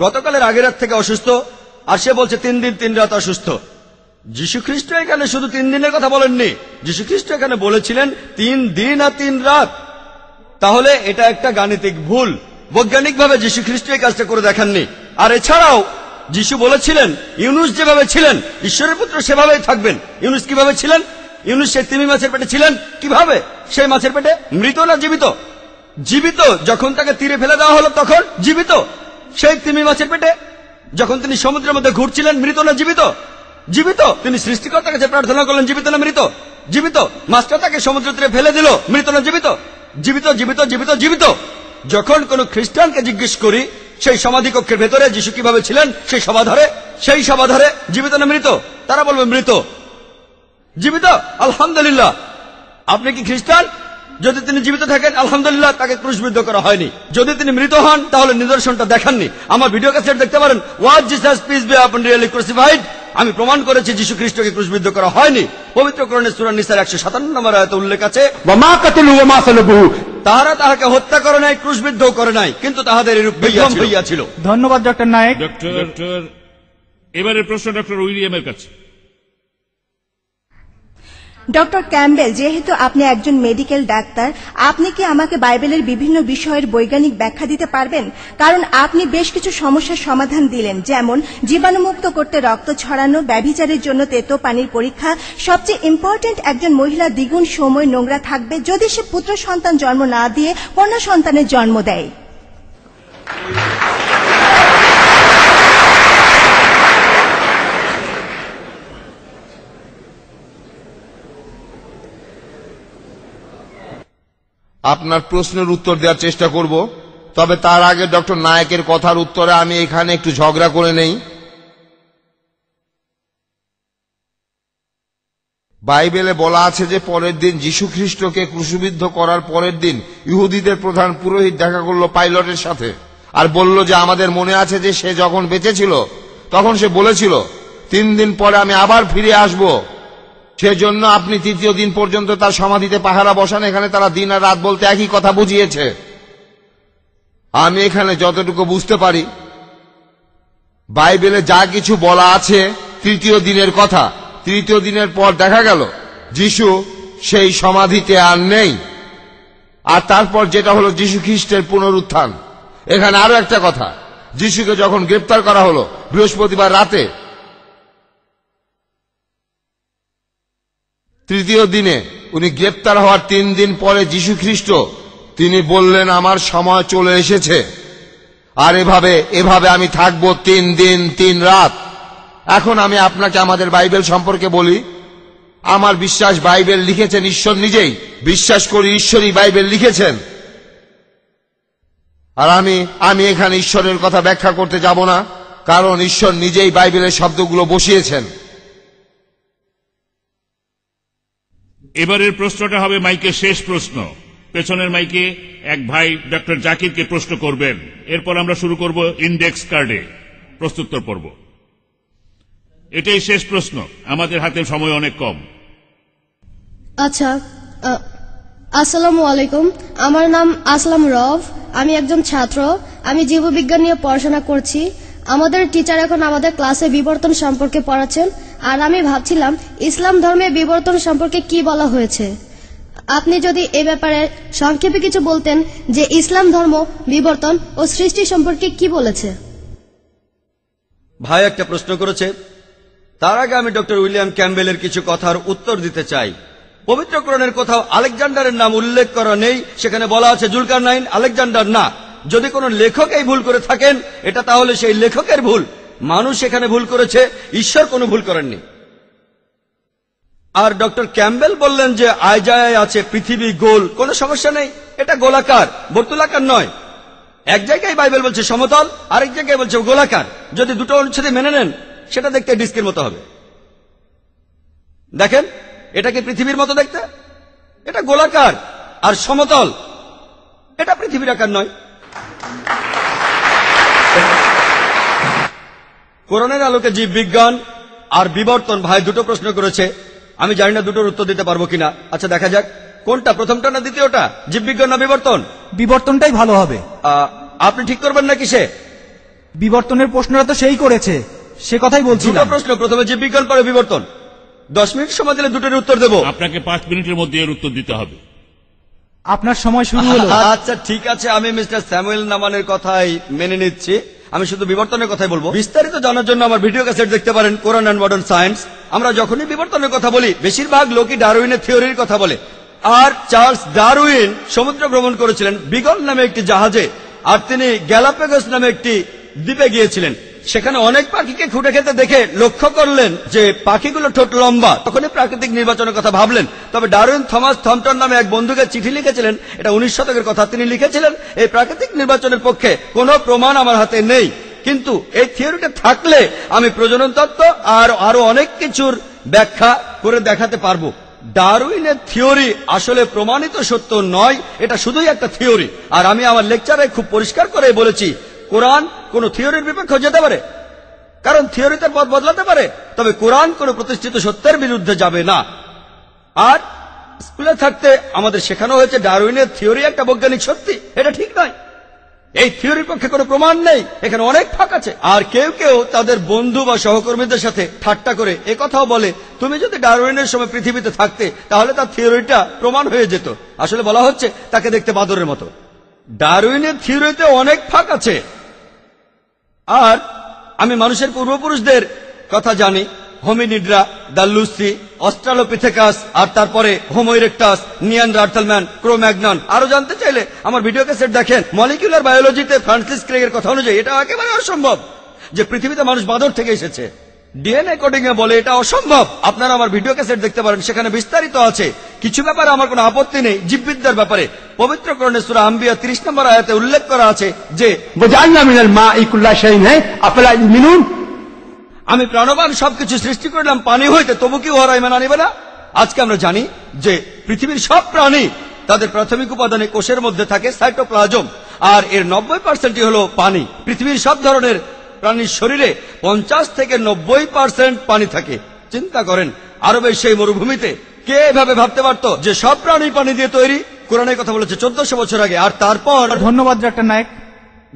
গতকালের আগের রাত থেকে অসুস্থ, আর সে বলছে 3 দিন 3 রাত অসুস্থ। যীশু খ্রিস্ট এখানে শুধু 3 দিনের কথা বলেননি, যীশু খ্রিস্ট এখানে বলেছিলেন 3 দিন আর 3 রাত। তাহলে এটা একটা গাণিতিক ভুল, বৈজ্ঞানিকভাবে যীশু খ্রিস্ট এই কাজটা করে দেখাননি। আর এছাড়াও যিশু বলেছিলেন ইউনুস যেভাবে ছিলেন ঈশ্বরের পুত্র সেভাবেই থাকবেন। ইউনুস কিভাবে ছিলেন? ইউনুস সেই তিমি মাছের পেটে ছিলেন কিভাবে? সেই মাছের পেটে মৃত না জীবিত? জীবিত। যখন তাকে তীরে ফেলে দেওয়া হলো তখন জীবিত। সেই তিমি মাছের পেটে যখন তিনি সমুদ্রের মধ্যে ঘুরছিলেন, মৃত না জীবিত? জীবিত। তিনি সৃষ্টিকর্তার কাছে প্রার্থনা করলেন, জীবিত না মৃত? জীবিত। মাছটা তাকে সমুদ্র তীরে ফেলে দিল, মৃত না জীবিত? জীবিত, জীবিত, জীবিত, জীবিত। যখন কোন খ্রিস্টানকে জিজ্ঞেস করি সেই সমাধি কক্ষের ভেতরে যিশু কিভাবে ছিলেন, সেই সমাধারে জীবিত না মৃত, তারা বলবে মৃত। জীবিত, আলহামদুলিল্লাহ। আপনি কি খ্রিস্টান? যদি তিনি জীবিত থাকেন, আলহামদুলিল্লাহ, তাকে ক্রুশবিদ্ধ করা হয়নি। যদি তিনি মৃত হন, তাহলে নিদর্শনটা দেখাননি। আমার ভিডিও ক্যাসেট দেখতে পারেন, was Jesus peace be upon really crucified. আমি প্রমাণ করেছি যীশু খ্রিস্টকে ক্রুশবিদ্ধ করা হয়নি। পবিত্র কোরআনে সূরা নিসার 157 নম্বর আয়াতে উল্লেখ আছে, তাহারা তাহাকে হত্যা করে নাই, ক্রুশবিদ্ধ করে নাই, কিন্তু তাহাদের এরূপ বিভ্রম হইয়াছিল। ধন্যবাদ ডক্টর নায়েক। ডক্টর, এবারের প্রশ্ন ডক্টর উইলিয়ামের কাছে। ডক্টর ক্যাম্বেল, যেহেতু আপনি একজন মেডিকেল ডাক্তার, আপনি কি আমাকে বাইবেলের বিভিন্ন বিষয়ের বৈজ্ঞানিক ব্যাখ্যা দিতে পারবেন? কারণ আপনি বেশ কিছু সমস্যার সমাধান দিলেন, যেমন জীবাণুমুক্ত করতে রক্ত ছড়ানো, ব্যভিচারের জন্য তেতো পানির পরীক্ষা, সবচেয়ে ইম্পর্টেন্ট, একজন মহিলা দ্বিগুণ সময় নোংরা থাকবে যদি সে পুত্র সন্তান জন্ম না দিয়ে কন্যা সন্তানের জন্ম দেয়। আপনার প্রশ্নের উত্তর দেওয়ার চেষ্টা করব, তবে তার আগে ডক্টর নায়েকের কথার উত্তরে আমি এখানে একটু ঝগড়া করে নেই। বাইবেলে বলা আছে যে পরের দিন যীশু খ্রিস্টকে ক্রুশবিদ্ধ করার পরের দিন ইহুদিদের প্রধান পুরোহিত দেখা করলো পাইলটের সাথে, আর বলল যে আমাদের মনে আছে যে সে যখন বেঁচে ছিল তখন সে বলেছিল 3 দিন পরে আমি আবার ফিরে আসব। সেজন্য আপনি 3য় দিন পর্যন্ত তার সমাধিতে পাহারা বসান। এখানে তারা দিন আর রাত বলতে একই কথা বুঝিয়েছে। আমি এখানে যতটুকু বুঝতে পারি, বাইবেলে যা কিছু বলা আছে 3য় দিনের কথা, 3য় দিনের পর দেখা গেল যিশু সেই সমাধিতে আর নেই। আর তারপর যেটা হলো যীশু খ্রিস্টের পুনরুত্থান। এখানে আরো একটা কথা, যিশুকে যখন গ্রেপ্তার করা হলো বৃহস্পতিবার রাতে, 3য় দিনে উনি গ্রেপ্তার হওয়ার 3 দিন পরে যীশু খ্রিস্ট তিনি বললেন আমার সময় চলে এসেছে, আর এভাবে আমি থাকবো 3 দিন 3 রাত। এখন আমি আপনাকে আমাদের বাইবেল সম্পর্কে বলি। আমার বিশ্বাস বাইবেল লিখেছেন ঈশ্বর নিজেই, বিশ্বাস করি ঈশ্বরই বাইবেল লিখেছেন। আর আমি এখানে ঈশ্বরের কথা ব্যাখ্যা করতে যাব না, কারণ ঈশ্বর নিজেই বাইবেলের শব্দগুলো বসিয়েছেন। এবারের প্রশ্নটা হবে মাইকের শেষ প্রশ্ন। পেছনের মাইকে এক ভাই ডক্টর জাকিরকে প্রশ্ন করবেন, এরপর আমরা শুরু করব ইন্ডেক্স কার্ডে প্রশ্নোত্তর পর্ব। এটাই শেষ প্রশ্ন, আমাদের হাতে সময় অনেক কম। আচ্ছা, আসসালামু আলাইকুম। আমার নাম আসলাম রব, আমি একজন ছাত্র। আমি জীববিজ্ঞান নিয়ে পড়াশোনা করছি। আমাদের টিচার এখন আমাদের ক্লাসে বিবর্তন সম্পর্কে পড়াচ্ছেন, আর আমি ভাবছিলাম ইসলাম ধর্মে বিবর্তন সম্পর্কে কি বলা হয়েছে। আপনি যদি এ ব্যাপারে সংক্ষেপে কিছু বলতেন যে ইসলাম ধর্ম বিবর্তন ও সৃষ্টি সম্পর্কে কি বলেছে। ভাই একটা প্রশ্ন করেছে, তার আগে আমি ডক্টর উইলিয়াম ক্যাম্বেলের কিছু কথার উত্তর দিতে চাই। পবিত্র কোরআনের কোথাও আলেকজান্ডারের নাম উল্লেখ করা নেই, সেখানে বলা আছে জুলকারনাইন, আলেকজান্ডার না। যদি কোনো লেখক এই ভুল করে থাকেন, এটা তাহলে সেই লেখকের ভুল। মানুষ এখানে ভুল করেছে, ঈশ্বর কোনো ভুল করেননি। আর ডক্টর ক্যাম্বেল বললেন যে আইজায়ায় আছে পৃথিবী গোল, কোনো সমস্যা নেই, এটা গোলাকার, বর্তুলাকার নয়। এক জায়গায় বাইবেল বলছে সমতল, আরেক জায়গায় বলছে গোলাকার। যদি দুটো অনুচ্ছেদে মেনে নেন, সেটা দেখতে ডিস্কের মতো হবে। দেখেন, এটা কি পৃথিবীর মতো দেখতে? এটা গোলাকার আর সমতল, এটা পৃথিবীর আকার নয়। কোরআনের আলোকে জীববিজ্ঞান আর বিবর্তন ভাই দুটো প্রশ্ন করেছে। আমি জানি না দুটোর উত্তর দিতে পারবো কিনা। আচ্ছা দেখা যাক, কোনটা, প্রথমটা না দ্বিতীয়টা, জীববিজ্ঞান না বিবর্তন? বিবর্তনটাই ভালো হবে। আপনি ঠিক করবেন নাকি? সে বিবর্তনের প্রশ্নটা তো সেই করেছে, সে কথাই বলছি। দুটো প্রশ্ন, প্রথমে জীববিজ্ঞান পরে বিবর্তন। 10 মিনিট সময় দিলে দুটোর উত্তর দেবো। আপনাকে 5 মিনিটের মধ্যে এর উত্তর দিতে হবে। আপনার সময় শুরু হলো। আচ্ছা ঠিক আছে, আমি মিস্টার স্যামুয়েল নামানের কথাই মেনে নিচ্ছি। আমি শুধু বিবর্তনের কথাই বলবো। বিস্তারিত জানার জন্য আমার ভিডিও ক্যাসেট দেখতে পারেন, কোরআন অ্যান্ড মডার্ন সায়েন্স। আমরা যখনই বিবর্তনের কথা বলি, বেশিরভাগ লোকই ডারউইনের থিওরির কথা বলে। আর চার্লস ডারউইন সমুদ্র ভ্রমণ করেছিলেন বিগল নামে একটি জাহাজে, আর তিনি গ্যালাপাগোস নামে একটি দ্বীপে গিয়েছিলেন। সেখানে অনেক পাখিকে খুঁটে খেতে দেখে লক্ষ্য করলেন যে পাখিগুলো ঠোঁট লম্বা। তখনই প্রাকৃতিক নির্বাচনের কথা ভাবলেন। তবে ডারউইন থমাস থমটন নামে এক বন্ধুকে চিঠি লিখেছিলেন, এটা 19 শতকের কথা। তিনি লিখেছিলেন, এই প্রাকৃতিক নির্বাচনের পক্ষে কোনো প্রমাণ আমার হাতে নেই, কিন্তু এই থিওরিটা থাকলে আমি প্রজনন তত্ত্ব আর আরো অনেক কিছুর ব্যাখ্যা করে দেখাতে পারবো। ডারউইনের থিওরি আসলে প্রমাণিত সত্য নয়, এটা শুধুই একটা থিওরি। আর আমি আমার লেকচারে খুব পরিষ্কার করে বলেছি, কোরআন কোন থিওরির বিপক্ষে যেতে পারে, কারণ থিওরি তার পথ বদলাতে পারে, তবে কোরআন কোন প্রতিষ্ঠিত সত্যের বিরুদ্ধে যাবে না। আর স্কুলে থাকতে আমাদের শেখানো হয়েছে ডারউইনের থিওরি একটা বৈজ্ঞানিক সত্যি, এটা ঠিক নয়। এই থিওরির পক্ষে কোনো প্রমাণ নেই, এখানে অনেক ফাঁক আছে। আর কেউ কেউ তাদের বন্ধু বা সহকর্মীদের সাথে ঠাট্টা করে একথাও বলে, তুমি যদি ডারউইনের সময় পৃথিবীতে থাকতে তাহলে তার থিওরিটা প্রমাণ হয়ে যেত। আসলে বলা হচ্ছে তাকে দেখতে বাদরের মতো। ডারউইনের থিওরিতে অনেক ফাঁক আছে। আর আমি মানুষের পূর্বপুরুষদের কথা জানি, হোমিনিডরা, দাল্লুসি, অস্ট্রালোপিথেকাস, আর তারপরে হোমো ইরেক্টাস, নিয়ানডার্থালম্যান, ক্রোম্যাগনন। আরো জানতে চাইলে আমার ভিডিও ক্যাসেট দেখেন। মলিকুলার বায়োলজিতে ফ্রান্সিস ক্রেগের কথা অনুযায়ী এটা একেবারে অসম্ভব যে পৃথিবীতে মানুষ বাঁদর থেকে এসেছে। ডিএনএ কোডিং এ বলে এটা অসম্ভব। আপনারা আমার ভিডিও ক্যাসেট দেখতে পারেন, সেখানে বিস্তারিত আছে। কিছু ব্যাপারে আমার কোনো আপত্তি নেই, জীববিদ্যার ব্যাপারে। পবিত্র কোরআনে সূরা আম্বিয়া 30 নম্বর আয়াতে উল্লেখ করা আছে যে আমি প্রাণবান সবকিছু সৃষ্টি করলাম পানি হইতে, তবু কি ওরা ইমান আনিবে না? আজকে আমরা জানি যে পৃথিবীর সব প্রাণী তাদের প্রাথমিক উপাদানে কোষের মধ্যে থাকে সাইটোপ্লাজম, আর এর 90% হলো পানি। পৃথিবীর সব ধরনের প্রাণীর শরীরে 50 থেকে 90% পানি থাকে। চিন্তা করেন, আরবের সেই মরুভূমিতে কে এভাবে ভাবতে পারতো যে সব প্রাণী পানি দিয়ে তৈরি? কোরআনের কথা বলেছে 1400 বছর আগে। আর তারপর ধন্যবাদ ডাক্তার নায়েক।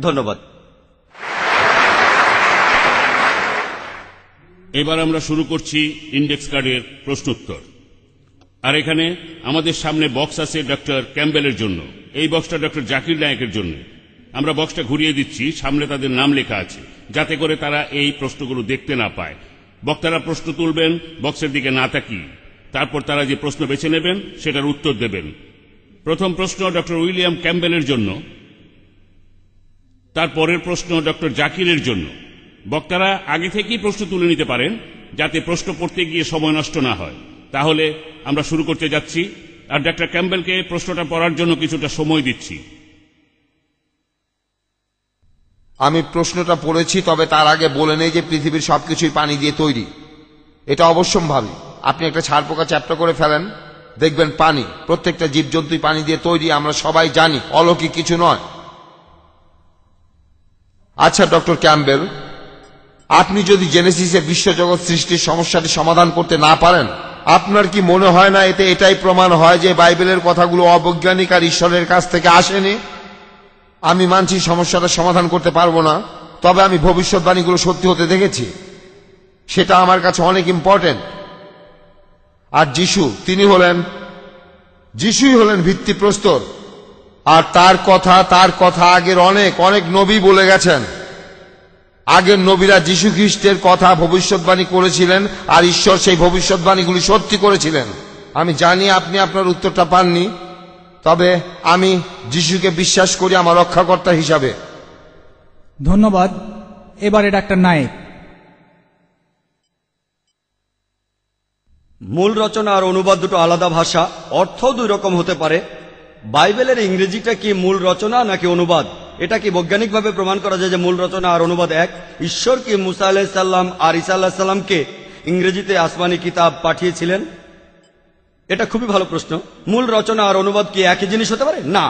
ধন্যবাদ। এবার আমরা শুরু করছি ইন্ডেক্স কার্ডের প্রশ্নোত্তর। আর এখানে আমাদের সামনে বক্স আছে ডক্টর ক্যাম্বেলের জন্য, এই বক্সটা ডক্টর জাকির নায়েকের জন্য। আমরা বক্সটা ঘুরিয়ে দিচ্ছি, সামনে তাদের নাম লেখা আছে, যাতে করে তারা এই প্রশ্নগুলো দেখতে না পায়। বক্তারা প্রশ্ন তুলবেন বক্সের দিকে না তাকিয়ে। তারপর তারা যে প্রশ্ন বেছে নেবেন সেটার উত্তর দেবেন। প্রথম প্রশ্ন ডক্টর উইলিয়াম ক্যাম্বেলের জন্য, তারপরের প্রশ্ন ডক্টর জাকিরের জন্য। বক্তারা আগে থেকেই প্রশ্ন তুলে নিতে পারেন যাতে প্রশ্ন পড়তে গিয়ে সময় নষ্ট না হয়। তাহলে আমরা শুরু করতে যাচ্ছি, আর ডক্টর ক্যাম্বেলকে প্রশ্নটা পড়ার জন্য কিছুটা সময় দিচ্ছি। আমি প্রশ্নটা পড়েছি, তবে তার আগে বলে নেই যে পৃথিবীর সবকিছুই পানি দিয়ে তৈরি। এটা অবশ্যম্ভাবী। আপনি একটা ছারপোকা চ্যাপ্টা করে ফেলেন, দেখবেন পানি। প্রত্যেকটা জীবজন্তুই পানি দিয়ে তৈরি, আমরা সবাই জানি, অলৌকিক কিছু নয়। আচ্ছা ডক্টর ক্যাম্বেল, আপনি যদি জেনেসিসে বিশ্বজগৎ সৃষ্টির সমস্যাটি সমাধান করতে না পারেন, আপনার কি মনে হয় না এতে এটাই প্রমাণ হয় যে বাইবেলের কথাগুলো অবৈজ্ঞানিক আর ঈশ্বরের কাছ থেকে আসেনি? আমি মানছি সমস্যাটা সমাধান করতে পারবো না, তবে আমি ভবিষ্যৎবাণীগুলো সত্যি হতে দেখেছি। সেটা আমার কাছে অনেক ইম্পর্টেন্ট। আর যিশুই হলেন ভিত্তিপ্রস্তর। আর তার কথা আগের অনেক অনেক নবী বলে গেছেন। আগের নবীরা যিশু খ্রিস্টের কথা ভবিষ্যৎবাণী করেছিলেন, আর ঈশ্বর সেই ভবিষ্যৎবাণীগুলি সত্যি করেছিলেন। আমি জানি আপনি আপনার উত্তরটা পাননি, তবে আমি যিশুকে বিশ্বাস করি আমার রক্ষাকর্তা হিসাবে। ধন্যবাদ। এবারে ডাক্তার নায়েক। মূল রচনা আর অনুবাদ দুটো আলাদা ভাষা, অর্থ দুই রকম হতে পারে। বাইবেলের ইংরেজিটা কি মূল রচনা নাকি অনুবাদ? এটা কি বৈজ্ঞানিকভাবে প্রমাণ করা যায় যে মূল রচনা আর অনুবাদ এক? ঈশ্বর কি মুসা আলাইহিস সালাম আর ঈসা আলাইহিস সালামকে ইংরেজিতে আসমানি কিতাব পাঠিয়েছিলেন? এটা খুবই ভালো প্রশ্ন। মূল রচনা আর অনুবাদ কি একই জিনিস হতে পারে? না,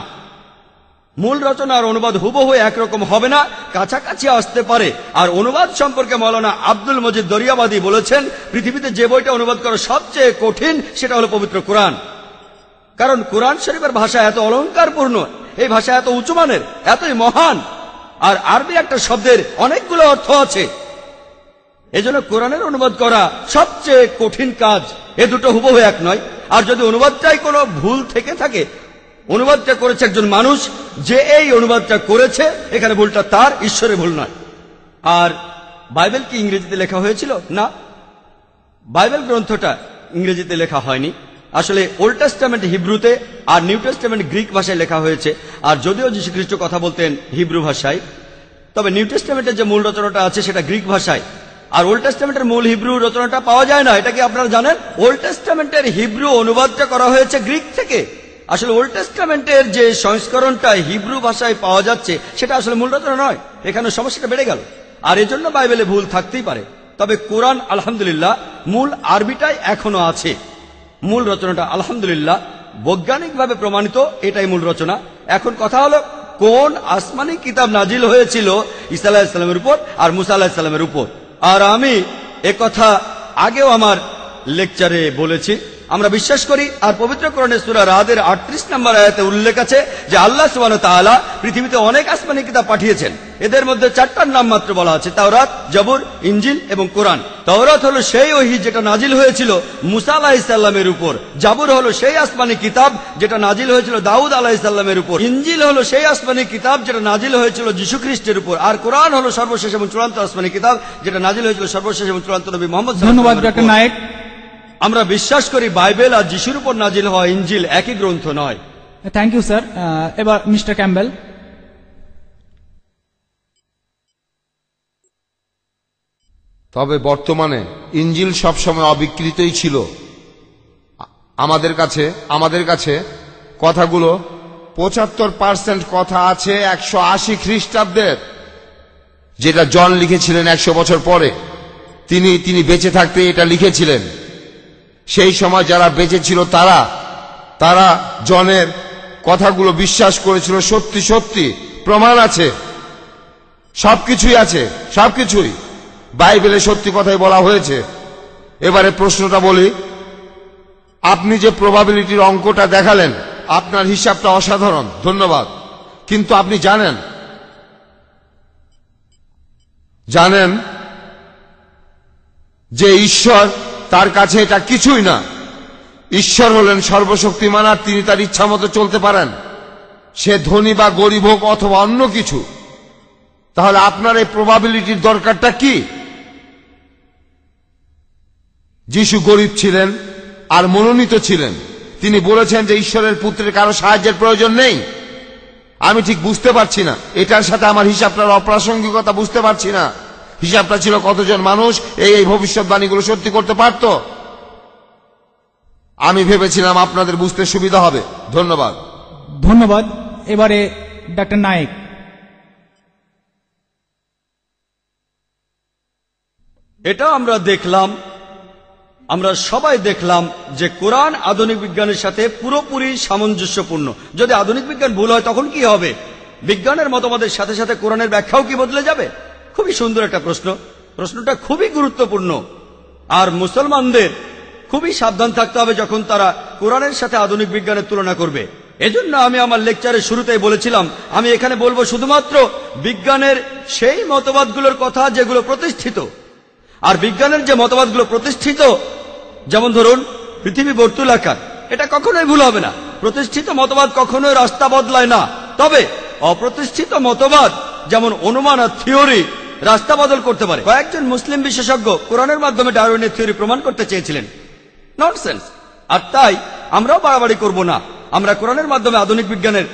মূল রচনা আর অনুবাদ হুবহু একরকম হবে না, কাছাকাছি আসতে পারে। আর অনুবাদ সম্পর্কে মৌলানা আব্দুল মজিদ দরিয়াবাদী বলেছেন, পৃথিবীতে যে বইটা অনুবাদ করা সবচেয়ে কঠিন সেটা হলো পবিত্র কোরআন। কারণ কোরআন শরীফের ভাষা এত অলঙ্কারপূর্ণ, এই ভাষা এত উঁচুমানের, এতই মহান, আর আরবি একটা শব্দের অনেকগুলো অর্থ আছে। এজন্য কোরআনের অনুবাদ করা সবচেয়ে কঠিন কাজ। এ দুটো হুবহু এক নয়। আর যদি অনুবাদটাই কোনো ভুল থেকে থাকে, অনুবাদটা করেছে একজন মানুষ, যে এই অনুবাদটা করেছে, এখানে ভুলটা তার, ঈশ্বরের ভুল নয়। আর বাইবেল কি ইংরেজিতে লেখা হয়েছিল? না, বাইবেল গ্রন্থটা ইংরেজিতে লেখা হয়নি। আসলে ওল্ড টেস্টামেন্ট হিব্রুতে আর নিউ টেস্টামেন্ট গ্রিক ভাষায় লেখা হয়েছে। আর যদিও যীশু খ্রিস্ট কথা বলতেন হিব্রু ভাষায়, তবে নিউ টেস্টামেন্টের যে মূল রচনাটা আছে সেটা গ্রিক ভাষায়। আর ওল্ড টেস্টামেন্টের মূল হিব্রু রচনাটা পাওয়া যায় না। এটা কি আপনারা জানেন? ওল্ড টেস্টামেন্টের হিব্রু অনুবাদটা করা হয়েছে গ্রিক থেকে। আসলে ওল্ড টেস্টামেন্টের যে সংস্করণটা হিব্রু ভাষায় পাওয়া যাচ্ছে সেটা আসলে মূল রচনা নয়। এখানে সমস্যাটা বেড়ে গেল, আর এজন্য বাইবেলে ভুল থাকতেই পারে। তবে কোরআন আলহামদুলিল্লাহ মূল আরবিটাই এখনো আছে। মূল রচনাটা আলহামদুলিল্লাহ বৈজ্ঞানিকভাবে প্রমাণিত, এটাই মূল রচনা। এখন কথা হলো, কোন আসমানি কিতাব নাজিল হয়েছিল ঈসা আলাইহিস সালামের উপর আর মুসা আলাইহিস সালামের উপর? আর আমি একথা আগেও আমার লেকচারে বলেছি। আমরা বিশ্বাস করি, আর পবিত্র কোরআনের সূরা রাদের 38 নম্বর আয়াতে উল্লেখ আছে যে আল্লাহ সুবহানাহু ওয়া তাআলা পৃথিবীতে অনেক আসমানি কিতাব পাঠিয়েছেন। এদের মধ্যে 4টার নাম মাত্র বলা আছে, তাওরাত, জবুর, ইনজিল এবং কোরআন। তাওরাত হলো সেই ওহী যেটা নাজিল হয়েছিল মুসা আলাইহিস সালামের উপর। জবুর হলো সেই আসমানি কিতাব যেটা নাজিল হয়েছিল দাউদ আলাইহিস সালামের উপর। ইনজিল হলো সেই আসমানি কিতাব যেটা নাজিল হয়েছিল যীশু খ্রিস্টের উপর। আর কোরআন হলো সর্বশেষ এবং চূড়ান্ত আসমানি কিতাব যেটা নাজিল হয়েছিল সর্বশেষ এবং চূড়ান্ত নবী মুহাম্মদ সাল্লাল্লাহু আলাইহি ওয়াসাল্লামের উপর। ধন্যবাদ ডক্টর নায়েক। আমরা বিশ্বাস করি বাইবেল আর যিশুর উপর নাজিল হওয়া ইনজিল একই গ্রন্থ নয়। Thank you sir. এবার মিস্টার ক্যাম্বেল। তবে বর্তমানে ইনজিল সবসময় অবিকৃতই ছিল। আমাদের কাছে কথাগুলো 75% কথা আছে 180 খ্রিস্টাব্দের, যেটা জন লিখেছিলেন 100 বছর পরে। তিনি বেঁচে থাকতে এটা লিখেছিলেন। সেই সময় যারা বেঁচে ছিল তারা জনের কথাগুলো বিশ্বাস করেছিল। সত্যি প্রমাণ আছে, সবকিছুই আছে, সবকিছুই বাইবেলে সত্যি কথাই বলা হয়েছে। এবারে প্রশ্নটা বলি, আপনি যে প্রবাবিলিটির অঙ্কটা দেখালেন, আপনার হিসাবটা অসাধারণ, ধন্যবাদ। কিন্তু আপনি জানেন যে ঈশ্বর, তার কাছে এটা কিছুই না। ঈশ্বর হলেন সর্বশক্তিমান, আর তিনি তার ইচ্ছা মতো চলতে পারেন, সে ধনী বা গরিব হোক অথবা অন্য কিছু। তাহলে আপনার এই প্রবাবিলিটির দরকারটা কি? যিশু গরিব ছিলেন, আর মনোনীত ছিলেন। তিনি বলেছেন যে ঈশ্বরের পুত্রের কারো সাহায্যের প্রয়োজন নেই। আমি ঠিক বুঝতে পারছি না, এটার সাথে আমার হিসাবটার অপ্রাসঙ্গিকতা বুঝতে পারছি না। হিসাবটা ছিল কতজন মানুষ এই ভবিষ্যৎবাণীগুলো সত্যি করতে পারত। আমি ভেবেছিলাম আপনাদের বুঝতে সুবিধা হবে। ধন্যবাদ। ধন্যবাদ। এবারে ডাক্তার নায়েক। এটা আমরা দেখলাম, আমরা সবাই দেখলাম যে কোরআন আধুনিক বিজ্ঞানের সাথে পুরোপুরি সামঞ্জস্যপূর্ণ। যদি আধুনিক বিজ্ঞান ভুল হয় তখন কি হবে? বিজ্ঞানের মতবাদের সাথে সাথে কোরআনের ব্যাখ্যাও কি বদলে যাবে? খুবই সুন্দর একটা প্রশ্ন। প্রশ্নটা খুবই গুরুত্বপূর্ণ। আর মুসলমানদের খুবই সাবধান থাকতে হবে যখন তারা কোরআনের সাথে আধুনিক বিজ্ঞানের তুলনা করবে। এজন্য আমি আমার লেকচারের শুরুতেই বলেছিলাম, আমি এখানে বলবো শুধুমাত্র বিজ্ঞানের সেই মতবাদগুলোর কথা যেগুলো প্রতিষ্ঠিত। আর বিজ্ঞানের যে মতবাদগুলো প্রতিষ্ঠিত, যেমন ধরুন পৃথিবী বর্তুলাকার, এটা কখনোই ভুল হবে না। প্রতিষ্ঠিত মতবাদ কখনোই রাস্তা বদলায় না। তবে অপ্রতিষ্ঠিত মতবাদ যেমন অনুমান আর থিওরি রাস্তা বদল করতে পারে। কয়েকজন মুসলিম বিশেষজ্ঞ কোরআনের মাধ্যমে ডারউইনের থিওরি প্রমাণ করতে চেয়েছিলেন। ননসেন্স। আর তাই আমরাও বাড়াবাড়ি করব না। আমরা কোরআনের মাধ্যমে আধুনিক বিজ্ঞানের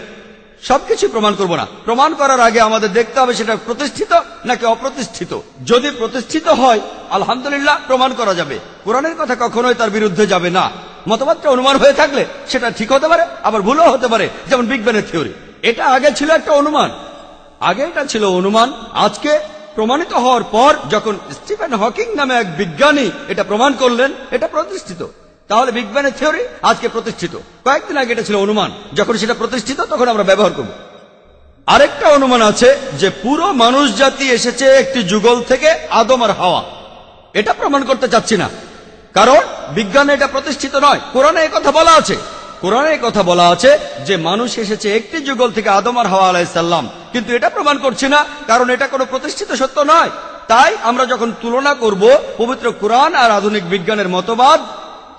সবকিছু প্রমাণ করব না। প্রমাণ করার আগে আমাদের দেখতে হবে সেটা প্রতিষ্ঠিত নাকি অপ্রতিষ্ঠিত। যদি প্রতিষ্ঠিত হয় আলহামদুলিল্লাহ প্রমাণ করা যাবে। কোরআনের কথা কখনোই তার বিরুদ্ধে যাবে না। মতবাদটা অনুমান হয়ে থাকলে সেটা ঠিক হতে পারে, আবার ভুলও হতে পারে। যেমন বিগ ব্যাংয়ের থিওরি, এটা আগে ছিল একটা অনুমান। আগে এটা ছিল অনুমান। আজকে প্রমাণিত হওয়ার পর যখন স্টিফেন হকিং নামে এক বিজ্ঞানী এটা প্রমাণ করলেন, এটা প্রতিষ্ঠিত। তাহলে বিগ ব্যাংয়ের থিওরি আজকে প্রতিষ্ঠিত। কয়েকদিন আগে এটা ছিল অনুমান। যখন সেটা প্রতিষ্ঠিত তখন আমরা ব্যবহার করব। আরেকটা অনুমান আছে যে পুরো মানুষ জাতি এসেছে একটি যুগল থেকে, আদম আর হাওয়া। এটা প্রমাণ করতে চাচ্ছি না, কারণ বিজ্ঞানে এটা প্রতিষ্ঠিত নয়। কোরআনে কথা বলা আছে, কোরআনে কথা বলা আছে যে মানুষ এসেছে একটি যুগল থেকে, আদম আর হাওয়া আলাইহিস সালাম। কিন্তু এটা প্রমাণ করছি না, কারণ এটা কোনো প্রতিষ্ঠিত সত্য নয়। তাই আমরা যখন তুলনা করব পবিত্র কোরআন আর আধুনিক বিজ্ঞানের মতবাদ,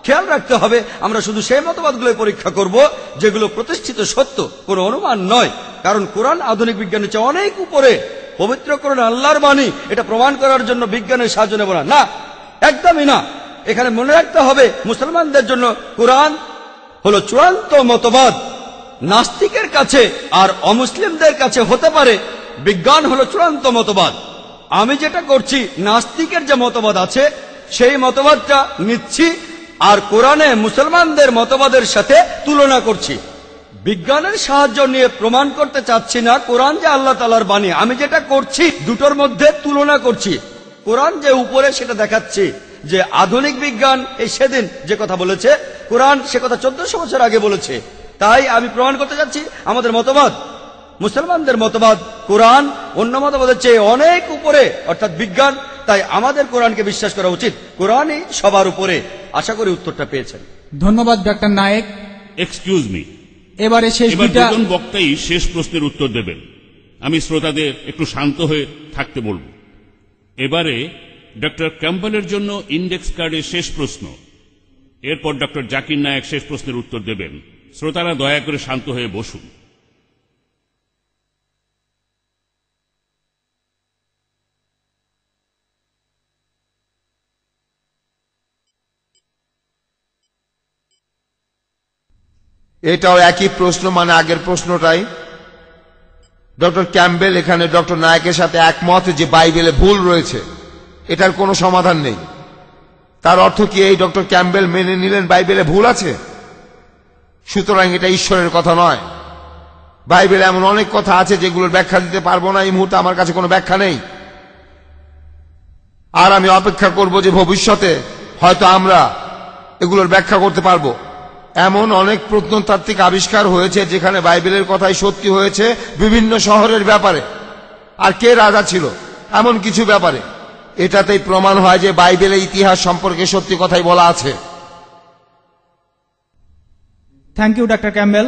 খেয়াল রাখতে হবে আমরা শুধু সেই মতবাদগুলো পরীক্ষা করব যেগুলো প্রতিষ্ঠিত সত্য, কোনো অনুমান নয়। কারণ কোরআন আধুনিক বিজ্ঞানের চেয়ে অনেক উপরে। পবিত্র কোরআন আল্লাহর বাণী। এটা প্রমাণ করার জন্য বিজ্ঞানের সাহায্য নেব না, একদমই না। এখানে মনে রাখতে হবে মুসলমানদের জন্য কোরআন হলো চূড়ান্ত মতবাদ। নাস্তিকের কাছে আর অমুসলিমদের কাছে হতে পারে বিজ্ঞান হলো চূড়ান্ত মতবাদ। আমি যেটা করছি, নাস্তিকের যে মতবাদ আছে সেই মতবাদটা নিচ্ছি আর কোরআনে মুসলমানদের মতবাদের সাথে তুলনা করছি। বিজ্ঞানের সাহায্য নিয়ে প্রমাণ করতে চাচ্ছি না কোরআন যে আল্লাহ তাআলার বাণী। আমি যেটা করছি দুটোর মধ্যে তুলনা করছি। কোরআন যে উপরে সেটা দেখাচ্ছি যে আধুনিক বিজ্ঞান এই সেদিন যে কথা বলেছে, কোরআন সে কথা 1400 বছর আগে বলেছে। তাই আমি প্রমাণ করতে চাচ্ছি আমাদের মতবাদ, মুসলমানদের মতবাদ, কোরআন অন্য মতবাদের চেয়ে অনেক উপরে, অর্থাৎ বিজ্ঞান। তাই আমাদের কোরআনকে বিশ্বাস করা উচিত। কোরআনই সবার উপরে। আশা করি উত্তরটা পেয়েছেন। ধন্যবাদ ডাক্তার নায়েক। এক্সকিউজ মি, এবারে শেষ এবার দুইটা দুজন বক্তাই শেষ প্রশ্নের উত্তর দেবেন। আমি শ্রোতাদের একটু শান্ত হয়ে থাকতে বলবো। এবারে ডক্টর ক্যাম্পবেলের জন্য ইন্ডেক্স কার্ডের শেষ প্রশ্ন। এরপর ডক্টর জাকির নায়েক শেষ প্রশ্নের উত্তর দেবেন। শ্রোতারা দয়া করে শান্ত হয়ে বসুন। এটাও একই প্রশ্ন, মানে আগের প্রশ্নটাই। ডক্টর ক্যাম্পবেল এখানে ডক্টর নায়েকের সাথে একমত যে বাইবেলে ভুল রয়েছে, এটার কোনো সমাধান নেই। তার অর্থ কি এই ডক্টর ক্যাম্পবেল মেনে নিলেন বাইবেলে ভুল আছে? সুতরাং এটা ঈশ্বরের কথা নয়। বাইবেলে এমন অনেক কথা আছে যেগুলোর ব্যাখ্যা দিতে পারবো না। এই মুহূর্তে আমার কাছে কোনো ব্যাখ্যা নেই। আর আমি অপেক্ষা করব যে ভবিষ্যতে হয়তো আমরা এগুলোর ব্যাখ্যা করতে পারবো। এমন অনেক প্রত্নতাত্ত্বিক আবিষ্কার হয়েছে যেখানে বাইবেলের কথাই সত্যি হয়েছে বিভিন্ন শহরের ব্যাপারে, আর কে রাজা ছিল এমন কিছু ব্যাপারে। এটাতেই প্রমাণ হয় যে বাইবেলের ইতিহাস সম্পর্কে সত্যি কথাই বলা আছে। Thank you doctor Campbell.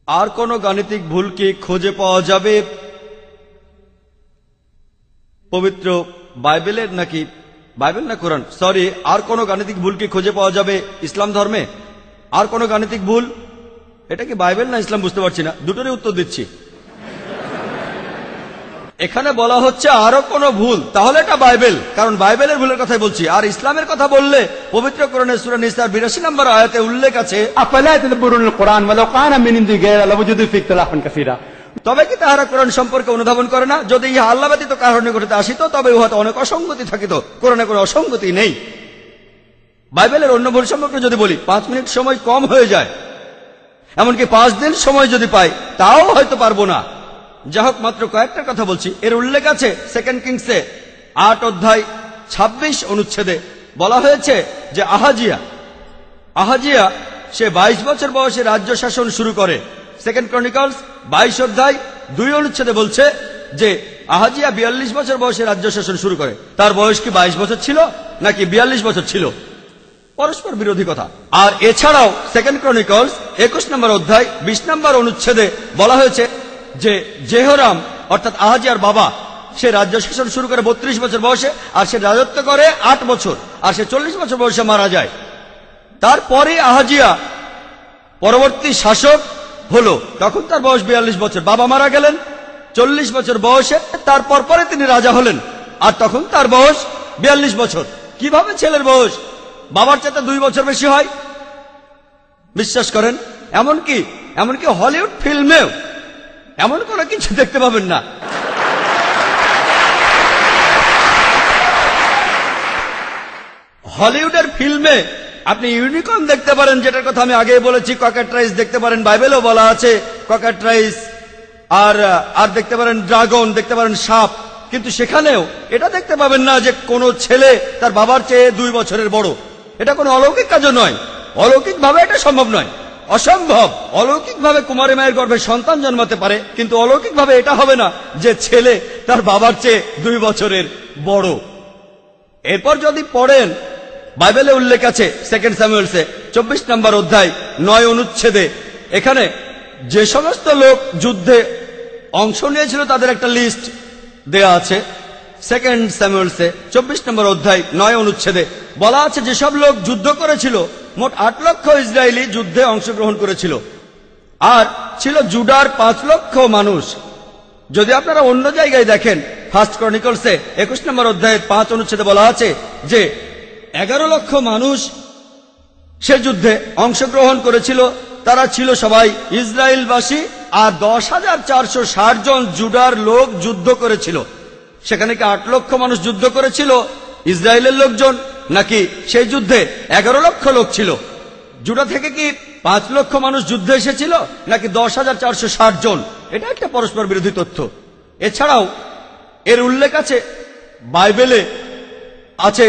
আর কোন গাণিতিক ভুল কি খুঁজে পাওয়া যাবে পবিত্র বাইবেলের, নাকি বাইবেল না কোরআন, সরি, আর কোন গাণিতিক ভুল কি খুঁজে পাওয়া যাবে ইসলাম ধর্মে? আর কোন গাণিতিক ভুল? এটা কি বাইবেল না ইসলাম বুঝতে পারছি না, দুটোরই উত্তর দিচ্ছি। এখানে বলা হচ্ছে আরো কোনো ভুল, তাহলে এটা বাইবেল, কারণ বাইবেলের ভুলের কথাই বলছি। আর ইসলামের কথা বললে পবিত্র কোরআনের সূরা নিসার 82 নম্বর আয়াতে উল্লেখ আছে, أفلا يتدبرون القرآن ولو كان من عند غير الله لوجدوا فيه اختلافا كثيرا। তবে কি তাহারা কোরআন সম্পর্কে অনুধাবন করে না? যদি ইহা আল্লাহ ব্যতীত কারণ ঘটিতে আসিত তবে উহাতে অনেক অসঙ্গতি থাকিত, কোরআনে কোনো অসঙ্গতি নেই। বাইবেলের অন্য ভুল সম্পর্কে যদি বলি, 5 মিনিট সময় কম হয়ে যায়, এমনকি 5 দিন সময় যদি পাই তাও হয়তো পারবো না। যা হোক, মাত্র কয়েকটা কথা বলছি। এর উল্লেখ আছে 2 কিংসে 8 অধ্যায় 26 অনুচ্ছেদে বলা হয়েছে যে আহাজিয়া সে 22 বছর বয়সে রাজ্য শাসন শুরু করে। 2 ক্রনিকলস 22 অধ্যায় 2 অনুচ্ছেদে বলছে যে আহাজিয়া 42 বছর বয়সে রাজ্য শাসন শুরু করে। তার বয়স কি 22 বছর ছিল নাকি 42 বছর ছিল? পরস্পর বিরোধী কথা। আর এছাড়াও 2 ক্রনিকলস 21 নম্বর অধ্যায় 20 নম্বর অনুচ্ছেদে বলা হয়েছে যে জেহরাম অর্থাৎ আহাজিয়ার বাবা সে রাজ্য শাসন শুরু করে 32 বছর বয়সে, আর সে রাজত্ব করে 8 বছর, আর সে 40 বছর বয়সে মারা যায়। তারপরে আহাজিয়া পরবর্তী শাসক হলো, তখন তার বয়স 42 বছর। বাবা মারা গেলেন 40 বছর বয়সে, তারপর পরে তিনি রাজা হলেন, আর তখন তার বয়স 42 বছর। কিভাবে ছেলের বয়স বাবার চাইতে 2 বছর বেশি হয়? বিশ্বাস করেন, এমনকি হলিউড ফিল্মেও এমন কোনো কিছু দেখতে পাবেন না। হলিউডের ফিল্মে আপনি ইউনিকর্ন দেখতে পারেন, যেটার কথা আমি আগে বলেছি। ককাট্রাইস দেখতে পারেন, বাইবেলেও বলা আছে ককাট্রাইস, আর দেখতে পারেন ড্রাগন, দেখতে পারেন সাপ। কিন্তু সেখানেও এটা দেখতে পাবেন না যে কোনো ছেলে তার বাবার চেয়ে 2 বছরের বড়। এটা কোনো অলৌকিক কাজও নয়, অলৌকিকভাবে এটা সম্ভব নয়, অসম্ভব। অলৌকিকভাবে কুমারী মায়ের গর্ভে সন্তান জন্মাতে পারে, কিন্তু অলৌকিকভাবে এটা হবে না যে ছেলে তার বাবার চেয়ে 2 বছরের বড়। এরপর যদি পড়েন, বাইবেলে উল্লেখ আছে 2 স্যামুয়েলসে 24 নম্বর অধ্যায় 9 অনুচ্ছেদে, এখানে যে সমস্ত লোক যুদ্ধে অংশ নিয়েছিল তাদের একটা লিস্ট দেয়া আছে। 2 স্যামুয়েলসে 24 নম্বর অধ্যায় 9 অনুচ্ছেদে বলা আছে যেসব লোক যুদ্ধ করেছিল, মোট 8 লক্ষ ইসরায়েলি যুদ্ধে অংশগ্রহণ করেছিল, আর ছিল জুডার 5 লক্ষ মানুষ। যদি আপনারা অন্য জায়গায় দেখেন, 1 ক্রনিকলসে 21 নম্বর অধ্যায়ের 5 অনুচ্ছেদে বলা আছে যে 11 লক্ষ মানুষ সে যুদ্ধে অংশগ্রহণ করেছিল। তারা ছিল সবাই ইসরায়েলবাসী, আর 10,460 জন জুডার লোক যুদ্ধ করেছিল। সেখানে কি 8 লক্ষ মানুষ যুদ্ধ করেছিল ইসরায়েলের লোকজন, নাকি সেই যুদ্ধে 11 লক্ষ লোক ছিল? জুডা থেকে কি 5 লক্ষ মানুষ যুদ্ধে এসেছিল, নাকি 10,460 জন? এটা একটা পরস্পর বিরোধী তথ্য। এছাড়াও এর উল্লেখ আছে বাইবেলে আছে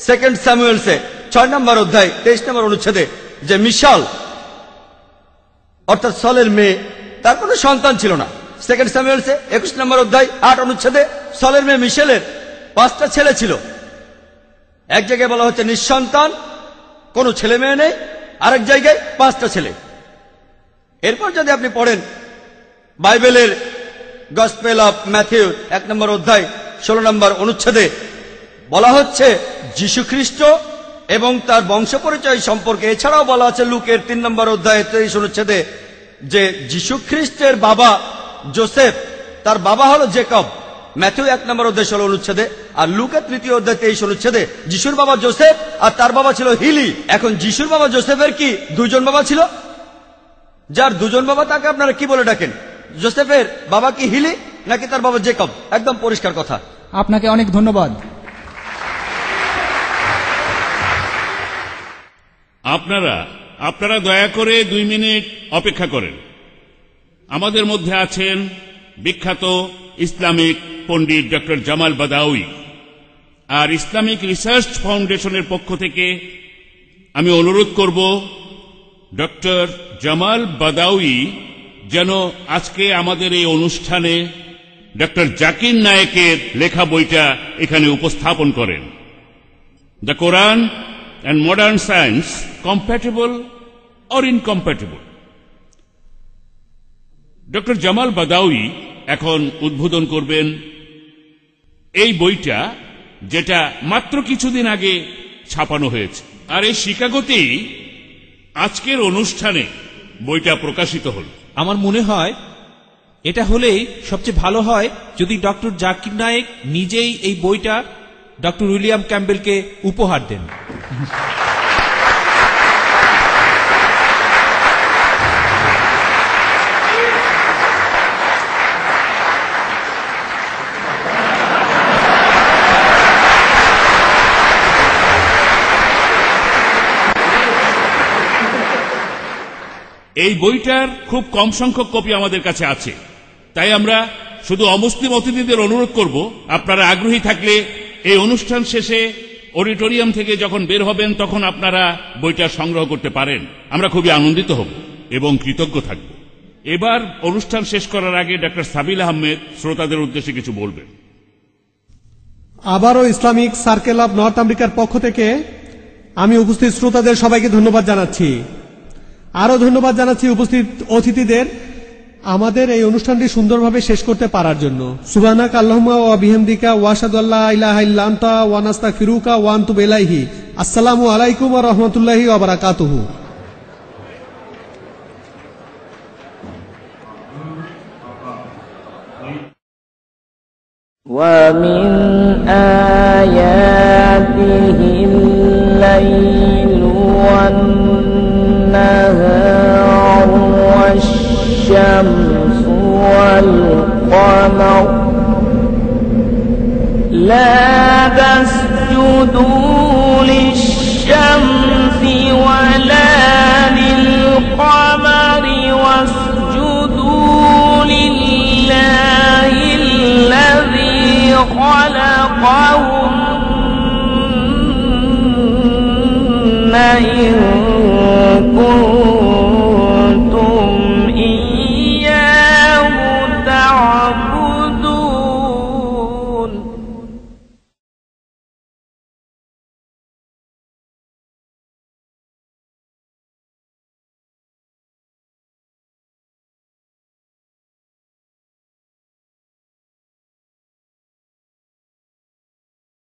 2 স্যামুয়েলসে 6 নম্বর অধ্যায় 23 নম্বর অনুচ্ছেদে যে মিশাল অর্থাৎ সলের মেয়ে, তার কোনো সন্তান ছিল না। 2 স্যামুয়েলসে 21 নম্বর অধ্যায় 8 অনুচ্ছেদে সলের মেয়ে মিশেলের 5টা ছেলে ছিল। এক জায়গায় বলা হচ্ছে নিঃসন্তান, কোনো ছেলে মেয়ে নেই, আরেক জায়গায় 5টা ছেলে। এরপর যদি আপনি পড়েন বাইবেলের গসপেল অফ ম্যাথিউ 1 নম্বর অধ্যায় 16 নম্বর অনুচ্ছেদে বলা হচ্ছে যীশু খ্রিস্ট এবং তার বংশ পরিচয় সম্পর্কে। এছাড়াও বলা আছে লুকের 3 নম্বর অধ্যায় 23 অনুচ্ছেদে যে যীশু খ্রিস্টের বাবা জোসেফ, তার বাবা হলো জেকব। ম্যাথিউ 1 নম্বর অধ্যায় 16 অনুচ্ছেদে, আর লুকের 3 অধ্যায় 23 অনুচ্ছেদে যিশুর বাবা জোসেফ আর তার বাবা ছিল হিলি। এখন যিশুর বাবা জোসেফের কি 2 জন বাবা ছিল? যার 2 জন বাবা তাকে আপনারা কি বলে ডাকেন? জোসেফের বাবা কি হিলি নাকি তার বাবা জেকব? একদম পরিষ্কার কথা। আপনাকে অনেক ধন্যবাদ। আপনারা দয়া করে 2 মিনিট অপেক্ষা করেন। আমাদের মধ্যে আছেন বিখ্যাত ইসলামিক পণ্ডিত ডক্টর জামাল বাদাউই, আর ইসলামিক রিসার্চ ফাউন্ডেশনের পক্ষ থেকে আমি অনুরোধ করব ডক্টর জামাল বাদাউই যেন আজকে আমাদের এই অনুষ্ঠানে ডক্টর জাকির নায়েকের লেখা বইটা এখানে উপস্থাপন করেন, the Quran and modern science, compatible or incompatible. Doctor Jamal Badawi এখন উদ্বোধন করবেন এই বইটা, যেটা মাত্র কিছুদিন আগে ছাপানো হয়েছে, আর এই শিকাগোতেই আজকের অনুষ্ঠানে বইটা প্রকাশিত হল। আমার মনে হয় এটা হলেই সবচেয়ে ভালো হয় যদি ডক্টর জাকির নায়েক নিজেই এই বইটা ডক্টর উইলিয়াম ক্যাম্বেলকে উপহার দেন। এই বইটার খুব কম সংখ্যক কপি আমাদের কাছে আছে, তাই আমরা শুধু অমুসলিম অতিথিদের অনুরোধ করব, আপনারা আগ্রহী থাকলে এই অনুষ্ঠান শেষে অডিটোরিয়াম থেকে যখন বের হবেন তখন আপনারা বইটা সংগ্রহ করতে পারেন। আমরা খুবই আনন্দিত হব এবং কৃতজ্ঞ থাকব। এবার অনুষ্ঠান শেষ করার আগে ডক্টর সাবিল আহমেদ শ্রোতাদের উদ্দেশ্যে কিছু বলবেন। আবারও ইসলামিক সার্কেল অব নর্থ আমেরিকার পক্ষ থেকে আমি উপস্থিত শ্রোতাদের সবাইকে ধন্যবাদ জানাচ্ছি। আরো ধন্যবাদ জানাচ্ছি উপস্থিত অতিথিদের আমাদের এই অনুষ্ঠানটি সুন্দরভাবে শেষ করতে পারার জন্য। সুবহানাকা আল্লাহুম্মা ওয়া বিহামদিকা ওয়া আশহাদু আল্লা ইলাহা ইল্লা আনতা ওয়া নাস্তাগফিরুকা ওয়া আনতুবু ইলাইহি। আসসালামু আলাইকুম ওয়া রাহমাতুল্লাহি ওয়া বারাকাতুহু। ومن آياته الليل والنهار والشمس والقمر لا تسجدوا للشمس ولا للقمر واسجدوا لله الذي خلقه